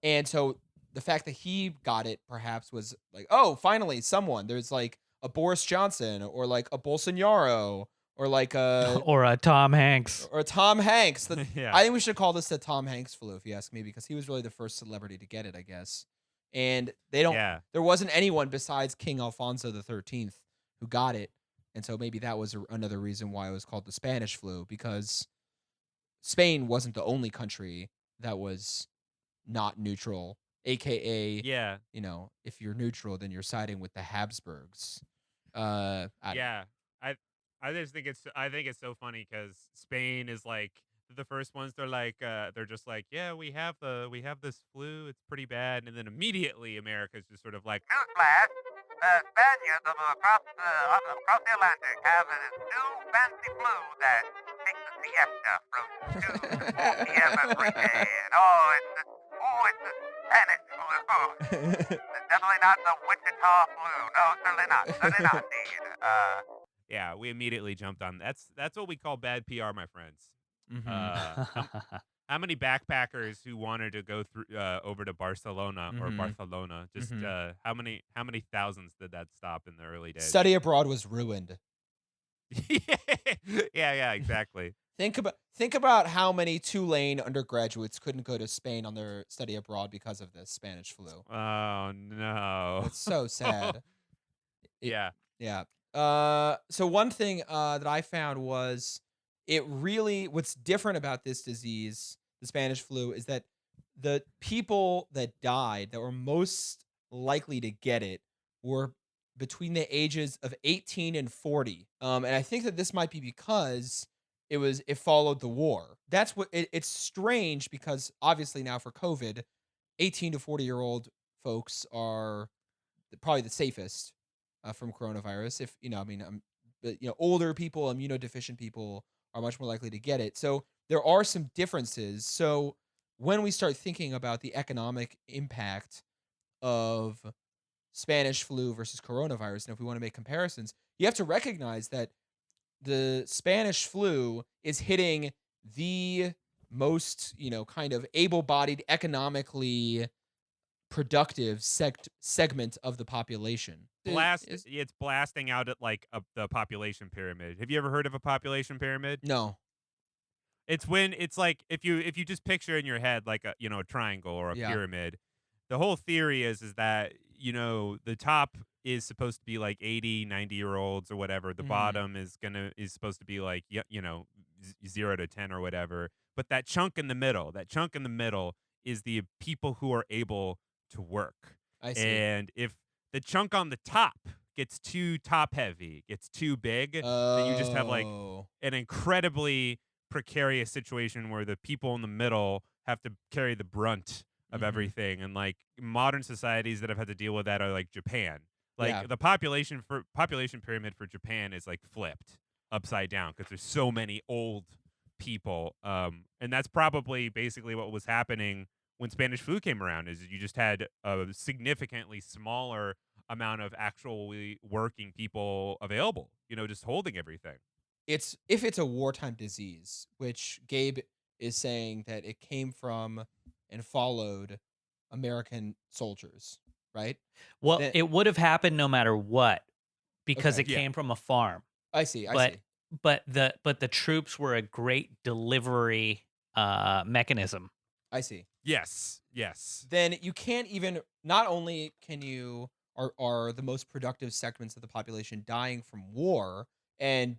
and so the fact that he got it perhaps was like, oh, finally someone. There's like a Boris Johnson or like a Bolsonaro or like a Or Tom Hanks. or Tom Hanks. Yeah. I think we should call this the Tom Hanks flu, if you ask me, because he was really the first celebrity to get it, I guess. And they don't. Yeah. There wasn't anyone besides King Alfonso the 13th who got it, and so maybe that was another reason why it was called the Spanish flu, because Spain wasn't the only country that was not neutral. AKA, Yeah. if you're neutral, then you're siding with the Habsburgs. Yeah. I just think it's so funny because Spain is like the first ones. They're just like, yeah, we have this flu. It's pretty bad, and then immediately America's just sort of like, Newsflash, the Spaniards across the Atlantic have a new fancy flu that takes a siesta from 2 to 4 p.m. every day. And it's the Spanish flu. It's definitely not the Wichita flu. No, certainly not. Certainly not, indeed. yeah, we immediately jumped on. That's what we call bad PR, my friends. How many backpackers who wanted to go through over to Barcelona or Barcelona? Just how many thousands did that stop in the early days? Study abroad was ruined. yeah, exactly. Think about how many Tulane undergraduates couldn't go to Spain on their study abroad because of this Spanish flu. Oh no, It's so sad. yeah. Yeah. So one thing that I found was what's different about this disease, the Spanish flu, is that the people that died that were most likely to get it were between the ages of 18 and 40. And I think that this might be because it followed the war. That's what it's strange because obviously now for COVID, 18 to 40-year-old folks are probably the safest from coronavirus. If older people, immunodeficient people are much more likely to get it. So there are some differences. So when we start thinking about the economic impact of Spanish flu versus coronavirus, and if we want to make comparisons, you have to recognize that the Spanish flu is hitting the most, kind of able-bodied, economically productive segment of the population. It's blasting out at like the population pyramid. Have you ever heard of a population pyramid? No. It's when it's like if you just picture in your head like a triangle or a pyramid. The whole theory is that the top is supposed to be like 80, 90-year-olds or whatever. The bottom is supposed to be like 0 to 10 or whatever. But that chunk in the middle is the people who are able to work. I see. And if the chunk on the top gets too top heavy, gets too big, then you just have like an incredibly precarious situation where the people in the middle have to carry the brunt of everything. And like modern societies that have had to deal with that are like Japan. Like the population pyramid for Japan is like flipped upside down because there's so many old people. And that's probably basically what was happening when Spanish flu came around, is you just had a significantly smaller amount of actually working people available, just holding everything. If it's a wartime disease, which Gabe is saying that it came from and followed American soldiers, right? Well, it would have happened no matter what because Okay. it came from a farm. I see. But the troops were a great delivery mechanism. I see. Yes. Then you can't even. Not only are are the most productive segments of the population dying from war and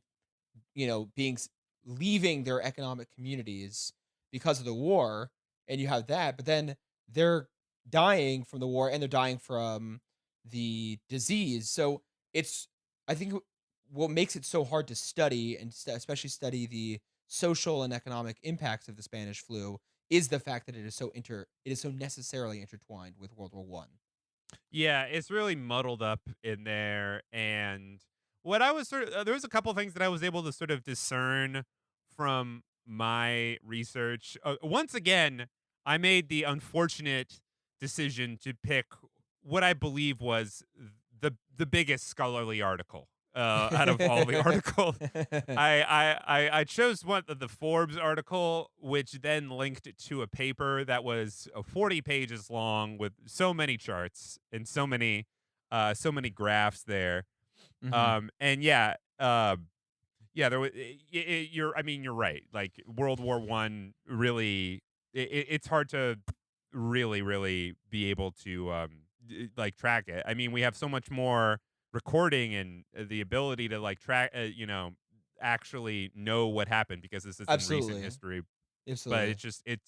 leaving their economic communities because of the war, and you have that, but then they're dying from the war and they're dying from the disease. So it's, I think, what makes it so hard to study and especially study the social and economic impacts of the Spanish flu is the fact that it is so necessarily intertwined with World War One. Yeah, it's really muddled up in there. And what I was there was a couple things that I was able to sort of discern from my research. Once again, I made the unfortunate decision to pick what I believe was the biggest scholarly article out of all the articles. I chose one of the Forbes article, which then linked to a paper that was 40 pages long with so many charts and so many graphs there. And yeah, there was. You're right. Like World War One, really, it's hard to really be able to like track it. I mean, we have so much more recording and the ability to like track, actually know what happened because this is in Absolutely. recent history. Absolutely. But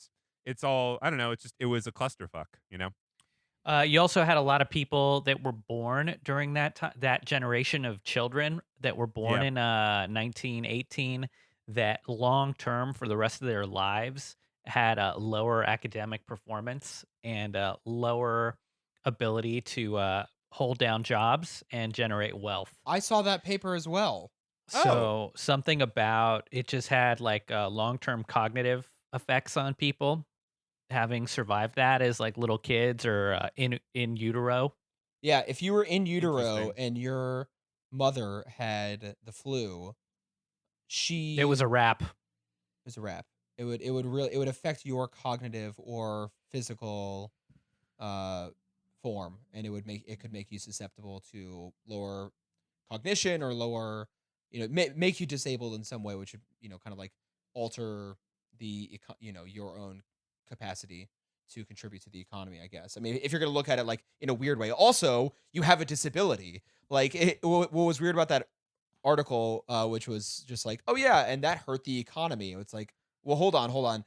it's all, I don't know. It was a clusterfuck, You also had a lot of people that were born during that generation of children that were born Yeah. in 1918 that long term for the rest of their lives had a lower academic performance and a lower ability to hold down jobs and generate wealth. I saw that paper as well. So something about it just had like long-term cognitive effects on people having survived that as like little kids or in utero. Yeah, if you were in utero Interesting. and your mother had the flu, It was a wrap. It was a wrap. It would affect your cognitive or physical form, and it could make you susceptible to lower cognition or lower, make you disabled in some way, which would, kind of like alter your own capacity to contribute to the economy, I guess. I mean, if you're going to look at it like in a weird way. Also, you have a disability. Like what was weird about that article, which was just like, oh yeah, and that hurt the economy. It's like, well, hold on.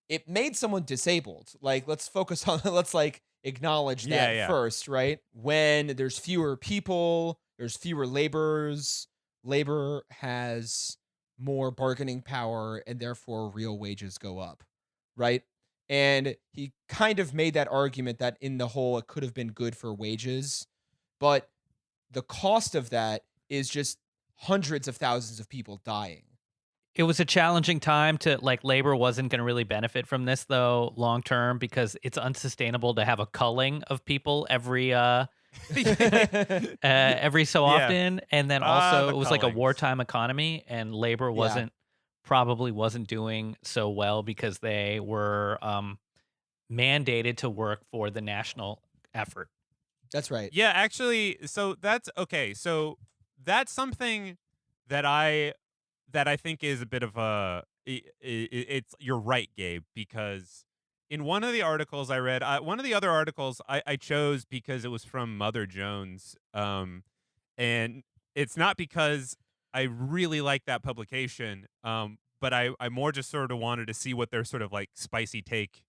It made someone disabled. Like, let's focus on, let's like acknowledge that Yeah. first, right? When there's fewer people, there's fewer laborers, labor has more bargaining power, and therefore real wages go up, right? And he kind of made that argument that in the whole, it could have been good for wages, but the cost of that is just hundreds of thousands of people dying. It was a challenging time to like labor wasn't going to really benefit from this though long term because it's unsustainable to have a culling of people every so often, and then also the it was like a cullings. wartime economy and labor probably wasn't doing so well because they were mandated to work for the national effort. That's right. Yeah, actually, so that's okay. So that's something that I think is a bit of a it's you're right, Gabe, because in one of the articles I read, one of the other articles I chose because it was from Mother Jones, and it's not because I really like that publication, but I more just sort of wanted to see what their sort of like spicy take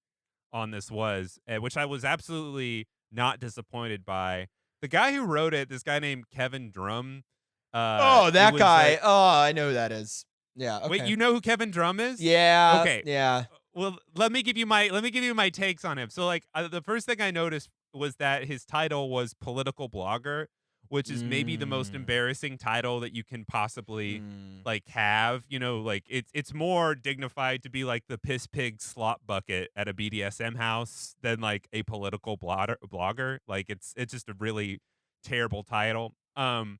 on this was, which I was absolutely not disappointed by. The guy who wrote it, this guy named Kevin Drum. That guy. I know who that is. Yeah. Okay. Wait, you know who Kevin Drum is? Yeah. Okay. Yeah. Well, let me give you my takes on him. So, like, the first thing I noticed was that his title was political blogger, which is maybe the most embarrassing title that you can possibly like have. Like it's more dignified to be like the piss pig slop bucket at a BDSM house than like a political blogger. Like it's just a really terrible title. And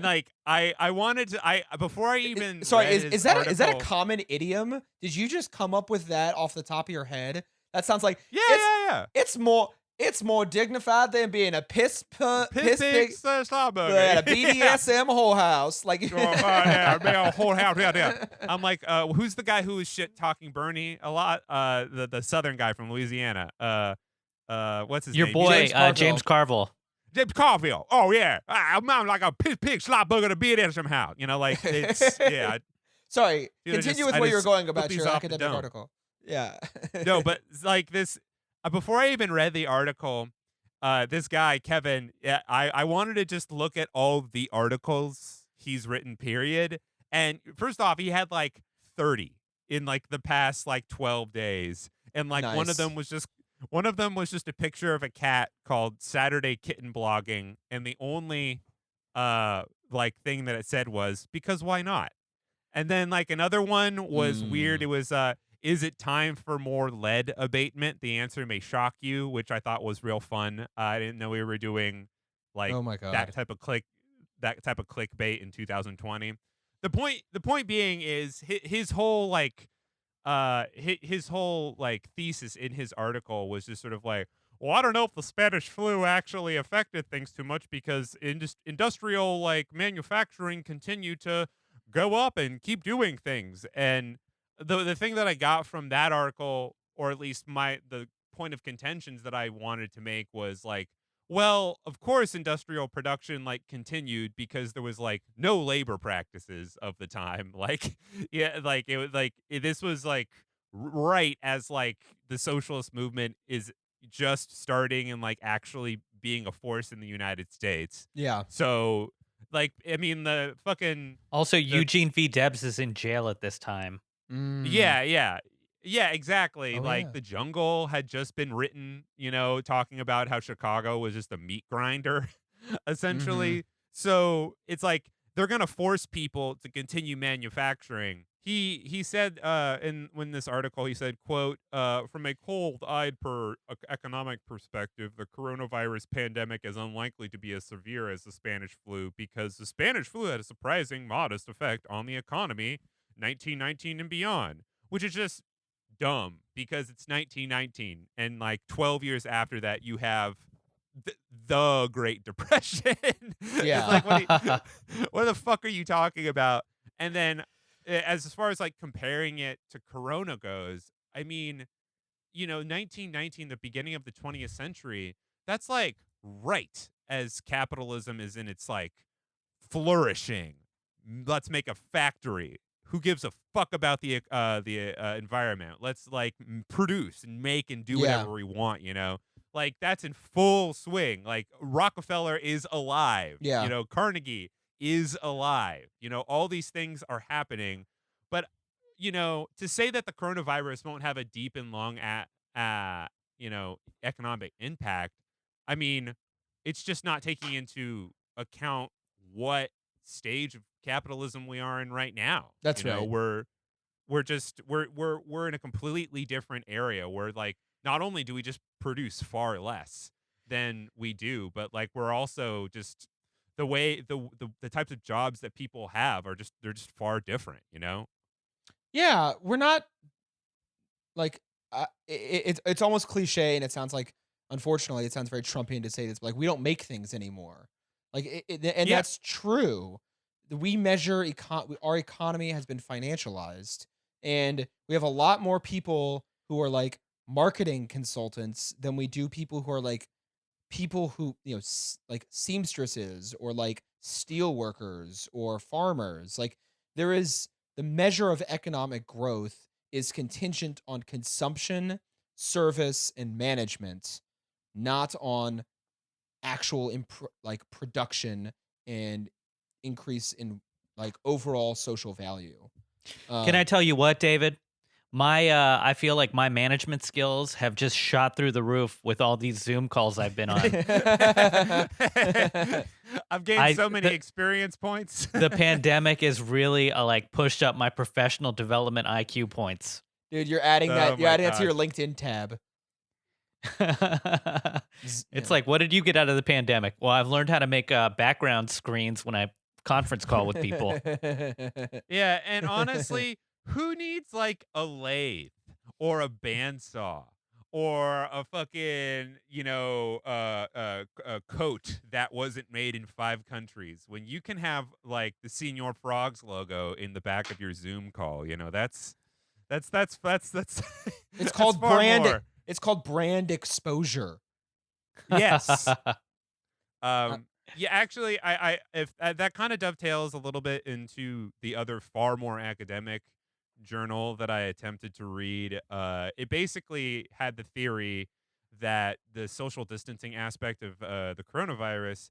like I wanted to before I even sorry, read is his that article, a common idiom? Did you just come up with that off the top of your head? That sounds like yeah. It's more dignified than being a piss pig slop bucket at a BDSM whole house. Like yeah, whole house. Yeah. I'm like, who's the guy who was shit talking Bernie a lot? The Southern guy from Louisiana. What's his Your name? boy, James Carville. Carville. Oh yeah, I'm like a pig slop burger to be there somehow. Like it's yeah. Sorry, Dude, continue with where you're going about your off the academic dome. article. Yeah. No, but like this, before I even read the article, this guy Kevin, I wanted to just look at all the articles he's written. Period. And first off, he had like 30 in like the past like 12 days, and like one of Nice. them was just a picture of a cat called Saturday Kitten Blogging, and the only like thing that it said was because why not? And then like another one was weird. It was is it time for more lead abatement? The answer may shock you, which I thought was real fun. I didn't know we were doing like Oh my God. that type of clickbait in 2020. The point being is his whole like his whole like thesis in his article was just sort of like, well, I don't know if the Spanish flu actually affected things too much because industrial like manufacturing continued to go up and keep doing things. And the thing that I got from that article, or at least the point of contentions that I wanted to make, was like, well, of course industrial production like continued because there was like no labor practices of the time. Like yeah, like it was like this was like right as like the socialist movement is just starting and like actually being a force in the United States. Yeah. So like I mean the fucking Also, Eugene V. Debs is in jail at this time. Yeah, exactly. Oh, like yeah. The Jungle had just been written, talking about how Chicago was just a meat grinder, essentially. So it's like they're gonna force people to continue manufacturing. He said when this article he said, quote, from a cold-eyed economic perspective, the coronavirus pandemic is unlikely to be as severe as the Spanish flu because the Spanish flu had a surprising modest effect on the economy 1919 and beyond, which is just dumb because it's 1919 and like 12 years after that you have the Great Depression. Yeah. It's like what the fuck are you talking about? And then as far as like comparing it to Corona goes, I mean, 1919, the beginning of the 20th century, that's like right as capitalism is in its like flourishing. Let's make a factory. Who gives a fuck about the environment? Let's like produce and make and do whatever we want, Like that's in full swing. Like Rockefeller is alive. Yeah. Carnegie is alive. All these things are happening. But, to say that the coronavirus won't have a deep and long economic impact, I mean, it's just not taking into account what stage of capitalism we are in right now. That's right. We're in a completely different area where like not only do we just produce far less than we do, but like we're also just the way the types of jobs that people have they're just far different, Yeah, we're not like it's almost cliche, and it sounds like, unfortunately, it sounds very Trumpian to say this, but like we don't make things anymore. Like and Yeah. that's true. We measure our economy has been financialized, and we have a lot more people who are like marketing consultants than we do people who are like people who like seamstresses or like steel workers or farmers. Like there is the measure of economic growth is contingent on consumption, service, and management, not on actual like production and increase in like overall social value. Can I tell you what, David? I feel like my management skills have just shot through the roof with all these Zoom calls I've been on. I've gained so many experience points. The pandemic is really like pushed up my professional development IQ points. Dude, you're adding Oh that. You're my adding that to your God. LinkedIn tab. It's like, what did you get out of the pandemic? Well, I've learned how to make background screens when I conference call with people. Yeah, and honestly, who needs like a lathe or a bandsaw or a fucking, a coat that wasn't made in 5 countries when you can have like the Senior Frogs logo in the back of your Zoom call? That's It's called far brand. more. It's called brand exposure. Yes. Yeah, actually, I if that kind of dovetails a little bit into the other far more academic journal that I attempted to read. It basically had the theory that the social distancing aspect of the coronavirus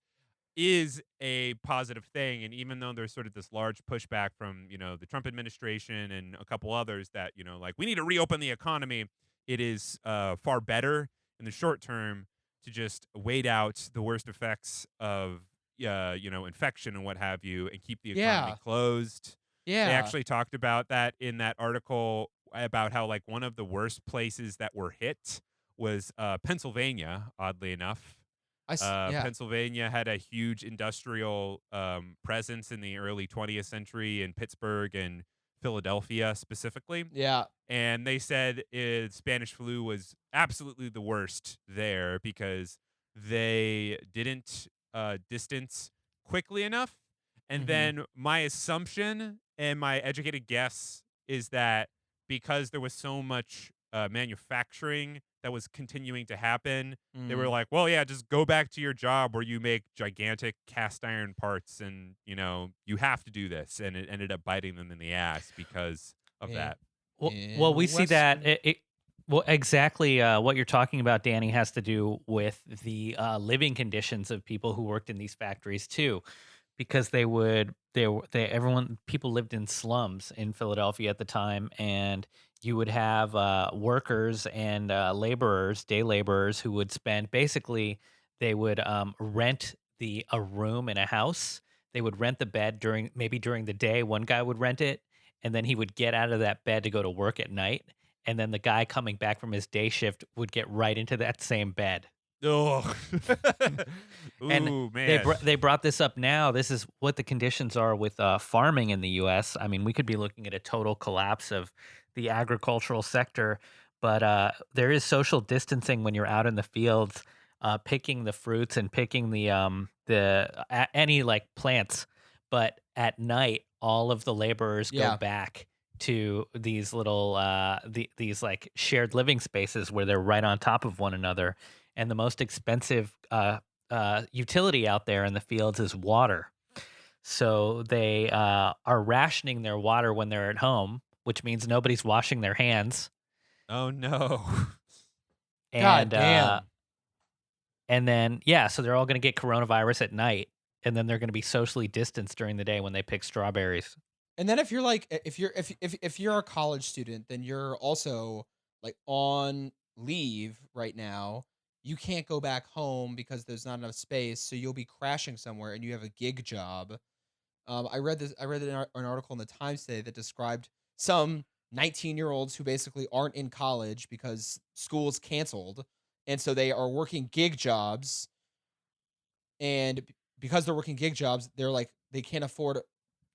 is a positive thing, and even though there's sort of this large pushback from the Trump administration and a couple others that like we need to reopen the economy, it is far better in the short term to just wait out the worst effects of infection and what have you, and keep the economy Yeah. closed. They Yeah. actually talked about that in that article about how like one of the worst places that were hit was Pennsylvania, oddly enough. Yeah. Pennsylvania had a huge industrial presence in the early 20th century in Pittsburgh and Philadelphia specifically. Yeah. And they said Spanish flu was absolutely the worst there because they didn't distance quickly enough. And Mhm. then my assumption and my educated guess is that because there was so much manufacturing that was continuing to happen, they were Mm. like, well, yeah, just go back to your job where you make gigantic cast iron parts and, you have to do this. And it ended up biting them in the ass because of Yeah. that. Well, we In see that Western. well, exactly what you're talking about, Danny, has to do with the living conditions of people who worked in these factories too, because people lived in slums in Philadelphia at the time, and you would have workers and laborers, day laborers, who would spend basically they would rent a room in a house. They would rent the bed during the day. One guy would rent it, and then he would get out of that bed to go to work at night, and then the guy coming back from his day shift would get right into that same bed. Ugh. And Ooh, man. they brought this up now. This is what the conditions are with farming in the U.S. I mean, we could be looking at a total collapse of the agricultural sector, but there is social distancing when you're out in the fields, picking the fruits and picking any like plants. But at night, all of the laborers go Yeah. back to these little these like shared living spaces where they're right on top of one another. And the most expensive utility out there in the fields is water. So they are rationing their water when they're at home, which means nobody's washing their hands. Oh, no. God And damn. and then so they're all going to get coronavirus at night, and then they're going to be socially distanced during the day when they pick strawberries. And then if you're like if you're a college student, then you're also like on leave right now. You can't go back home because there's not enough space, so you'll be crashing somewhere and you have a gig job. I read an article in the Times today that described some 19-year-olds who basically aren't in college because school's canceled, and so they are working gig jobs, and because they're working gig jobs, they're like they can't afford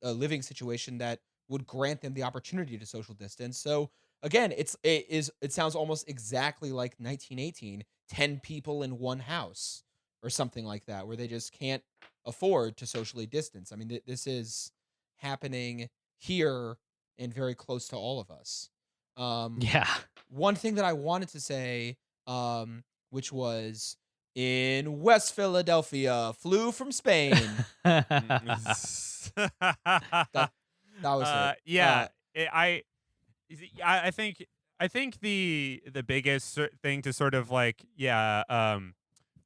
a living situation that would grant them the opportunity to social distance. So again, it sounds almost exactly like 1918, 10 people in one house or something like that, where they just can't afford to socially distance. I mean, this is happening here and very close to all of us. Um, Yeah. One thing that I wanted to say, which was in West Philadelphia, flew from Spain. That that was it. Yeah, I think the biggest thing to sort of like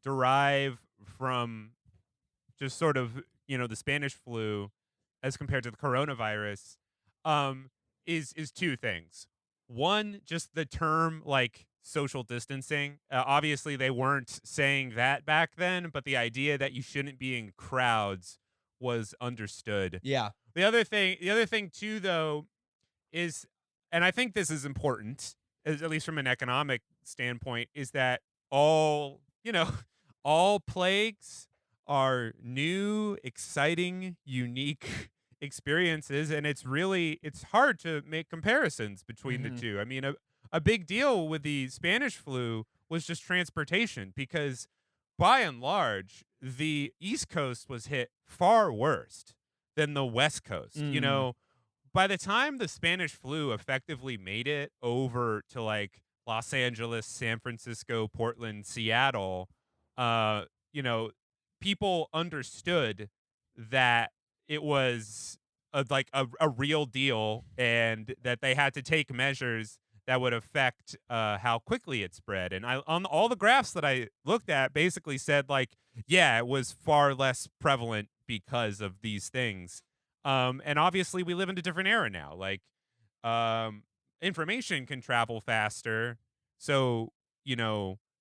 derive from just sort of the Spanish flu as compared to the coronavirus is two things. One, just the term like social distancing. Obviously, they weren't saying that back then, but the idea that you shouldn't be in crowds was understood. Yeah. The other thing too, though, is, and I think this is important, at least from an economic standpoint, is that all all plagues are new, exciting, unique experiences, and it's hard to make comparisons between the Mhm. two. I mean, a big deal with the Spanish flu was just transportation because by and large, the East Coast was hit far worse than the West Coast. Mm. By the time the Spanish flu effectively made it over to like Los Angeles, San Francisco, Portland, Seattle, uh, you know, people understood that it was a real deal, and that they had to take measures that would affect how quickly it spread. And I, on all the graphs that I looked at, basically said like, yeah, it was far less prevalent because of these things. And obviously, we live in a different era now. Like, information can travel faster, so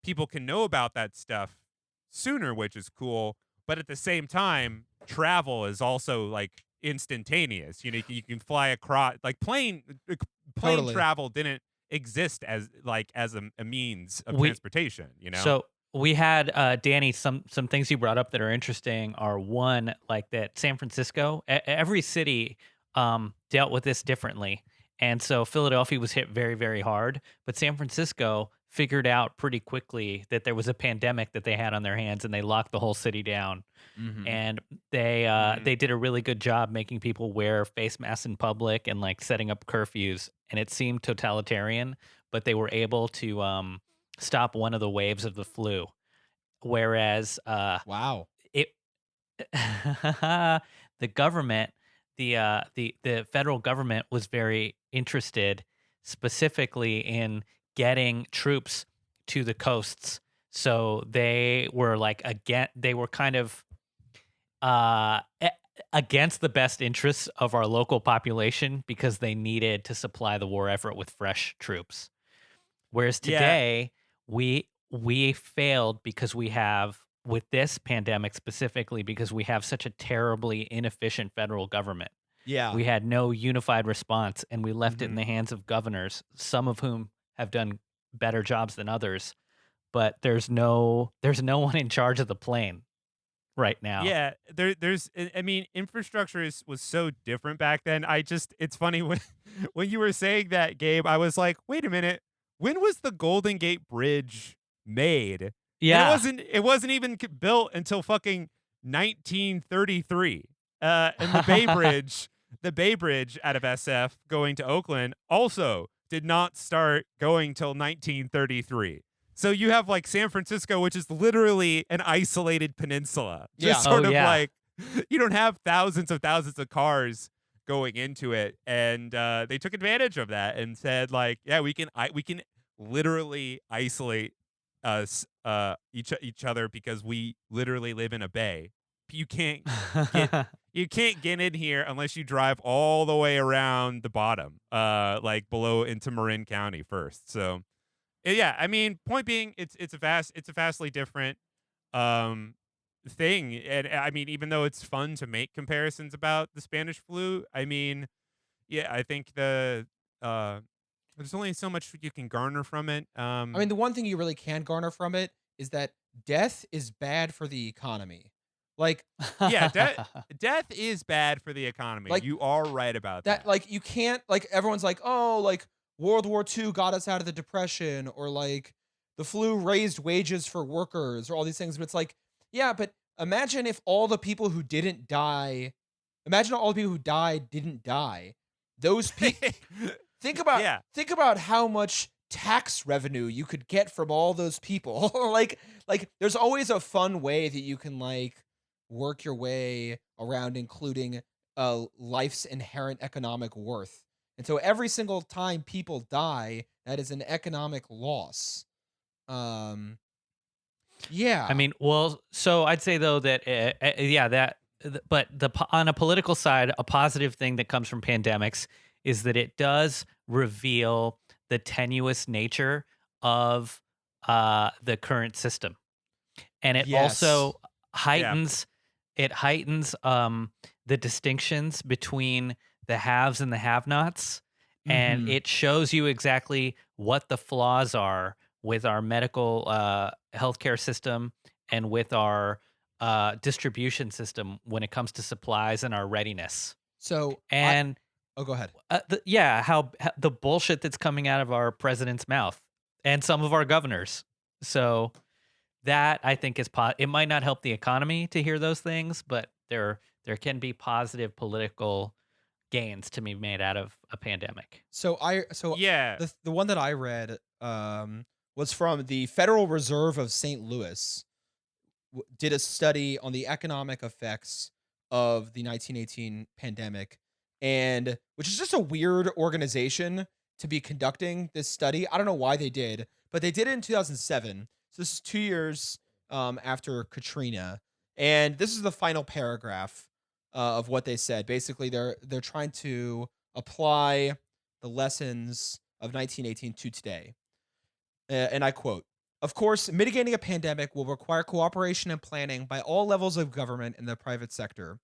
people can know about that stuff sooner, which is cool. But at the same time, travel is also like instantaneous. You can fly across, like plane Totally. travel didn't exist as a means of We- transportation. So we had Danny. Some things you brought up that are interesting are, one, like that San Francisco. Every city dealt with this differently, and so Philadelphia was hit very, very hard, but San Francisco figured out pretty quickly that there was a pandemic that they had on their hands, and they locked the whole city down. Mhm. And they did a really good job making people wear face masks in public and like setting up curfews. And it seemed totalitarian, but they were able to stop one of the waves of the flu. Whereas Wow. it the government, the federal government was very interested specifically in getting troops to the coasts. So they were like they were kind of against the best interests of our local population because they needed to supply the war effort with fresh troops. Whereas Yeah. today we failed because we have, with this pandemic specifically, because we have such a terribly inefficient federal government. Yeah. We had no unified response, and we left it in Mhm. the hands of governors, some of whom have done better jobs than others. But there's no one in charge of the plane right now. Yeah, there's. I mean, infrastructure was so different back then. It's funny when when you were saying that, Gabe. I was like, wait a minute, when was the Golden Gate Bridge made? Yeah. And it wasn't even built until fucking 1933. And the Bay Bridge out of SF going to Oakland also did not start going till 1933. So you have like San Francisco, which is literally an isolated peninsula. Just Yeah. sort Oh, of yeah. like, you don't have thousands of cars going into it. And they took advantage of that and said like, yeah, we can literally isolate us each other because we literally live in a bay. You can't get in here unless you drive all the way around the bottom, like below into Marin County first. So yeah, I mean, point being, it's a vastly different thing. And I mean, even though it's fun to make comparisons about the Spanish flu, I mean, yeah, I think there's only so much you can garner from it. I mean, the one thing you really can garner from it is that death is bad for the economy. Like yeah, death is bad for the economy. Like, you are right about that, that. like, you can't, like, everyone's like, oh, like World War II got us out of the Depression, or like the flu raised wages for workers, or all these things. But it's like, yeah, but imagine if all the people who didn't die, imagine all the people who died didn't die. Those people, think about how much tax revenue you could get from all those people. like there's always a fun way that you can like work your way around including life's inherent economic worth. And so every single time people die, that is an economic loss. Yeah. I mean, well, so I'd say though that but on a political side, a positive thing that comes from pandemics is that it does reveal the tenuous nature of the current system, and it Yes. also heightens the distinctions between the haves and the have-nots, and Mhm. it shows you exactly what the flaws are with our medical healthcare system and with our distribution system when it comes to supplies and our readiness. So And go ahead. how the bullshit that's coming out of our president's mouth and some of our governors. So that, I think, is it might not help the economy to hear those things, but there can be positive political gains to be made out of a pandemic. So yeah. the one that I read was from the Federal Reserve of St. Louis, did a study on the economic effects of the 1918 pandemic, and which is just a weird organization to be conducting this study. I don't know why they did, but they did it in 2007. So this is 2 years after Katrina, and this is the final paragraph of what they said. Basically, they're trying to apply the lessons of 1918 to today. And I quote, "Of course, mitigating a pandemic will require cooperation and planning by all levels of government and the private sector.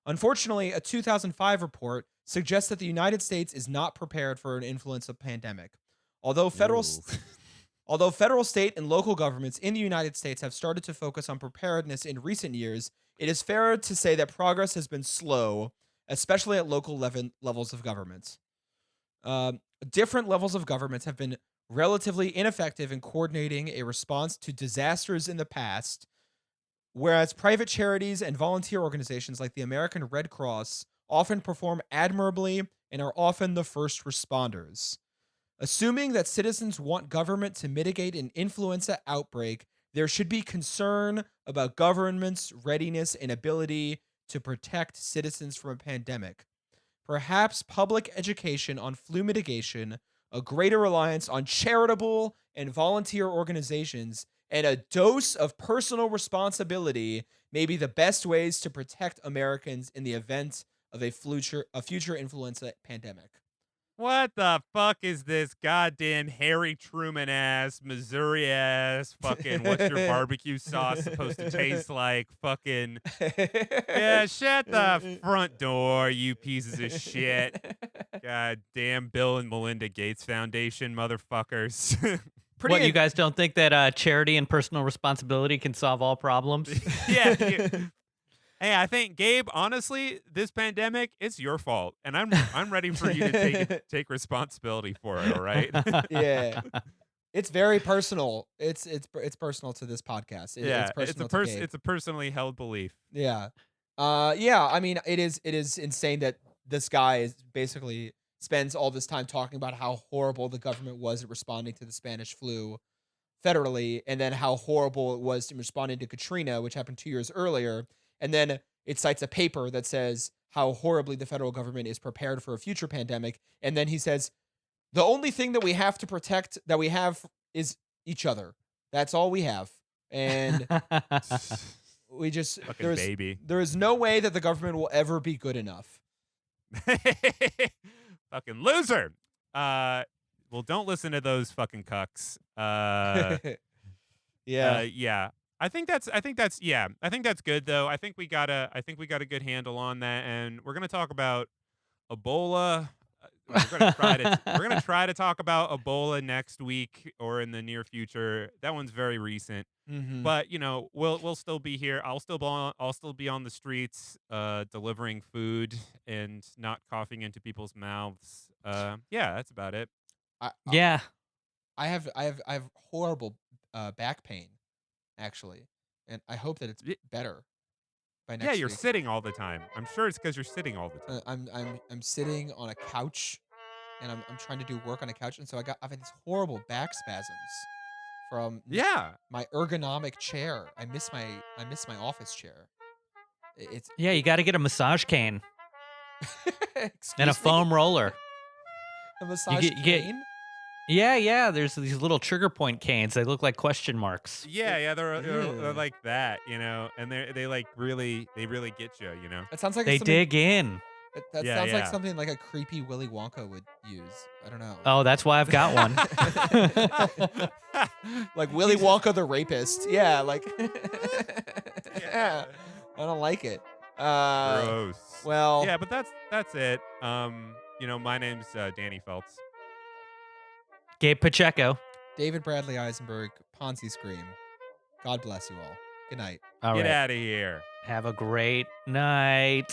Unfortunately, a 2005 report suggests that the United States is not prepared for an influenza pandemic. Although federal, state, and local governments in the United States have started to focus on preparedness in recent years, it is fair to say that progress has been slow, especially at local levels of government. Different levels of governments have been relatively ineffective in coordinating a response to disasters in the past, whereas private charities and volunteer organizations like the American Red Cross often perform admirably and are often the first responders. Assuming that citizens want government to mitigate an influenza outbreak, there should be concern about government's readiness and ability to protect citizens from a pandemic. Perhaps public education on flu mitigation, a greater reliance on charitable and volunteer organizations, and a dose of personal responsibility may be the best ways to protect Americans in the event of a future influenza pandemic." What the fuck is this goddamn Harry Truman ass, Missouri ass, fucking what's your barbecue sauce supposed to taste like? Fucking yeah, shut the front door, you pieces of shit. Goddamn Bill and Melinda Gates Foundation, motherfuckers. What, you guys don't think that charity and personal responsibility can solve all problems? Yeah. Hey, I think, Gabe, honestly, this pandemic, it's your fault, and I'm ready for you to take responsibility for it. All right? Yeah, it's very personal. It's personal to this podcast. Yeah, it's personal. It's a personally held belief. Yeah, yeah. I mean, it is insane that this guy is basically spends all this time talking about how horrible the government was at responding to the Spanish flu federally, and then how horrible it was in responding to Katrina, which happened 2 years earlier. And then it cites a paper that says how horribly the federal government is prepared for a future pandemic. And then he says, the only thing that we have to protect that we have is each other. That's all we have. And we just, there is no way that the government will ever be good enough. Fucking loser. Well, don't listen to those fucking cucks. Yeah. I think that's good though. I think we got a good handle on that, and we're gonna talk about Ebola. We're gonna try to talk about Ebola next week or in the near future. That one's very recent, but we'll still be here. I'll still be on the streets, delivering food and not coughing into people's mouths. Yeah, that's about it. Yeah, I have horrible back pain, actually, and I hope that it's better by next week. Yeah, you're sitting all the time. I'm sure it's because you're sitting all the time. I'm sitting on a couch, and I'm trying to do work on a couch, and so I've had these horrible back spasms from my ergonomic chair. I miss my office chair. You got to get a massage cane and a Excuse me? foam roller. A massage cane? Yeah. There's these little trigger point canes. They look like question marks. Yeah. They're like that, and they like really get you, It sounds like they dig in. That sounds like something like a creepy Willy Wonka would use. I don't know. Oh, that's why I've got one. Like Willy Wonka the rapist. Yeah, like yeah. I don't like it. Gross. Well, yeah, but that's it. My name's Danny Feltz. Gabe Pacheco. David Bradley Eisenberg, Ponzi Scream. God bless you all. Good night. All Get right. out of here. Have a great night.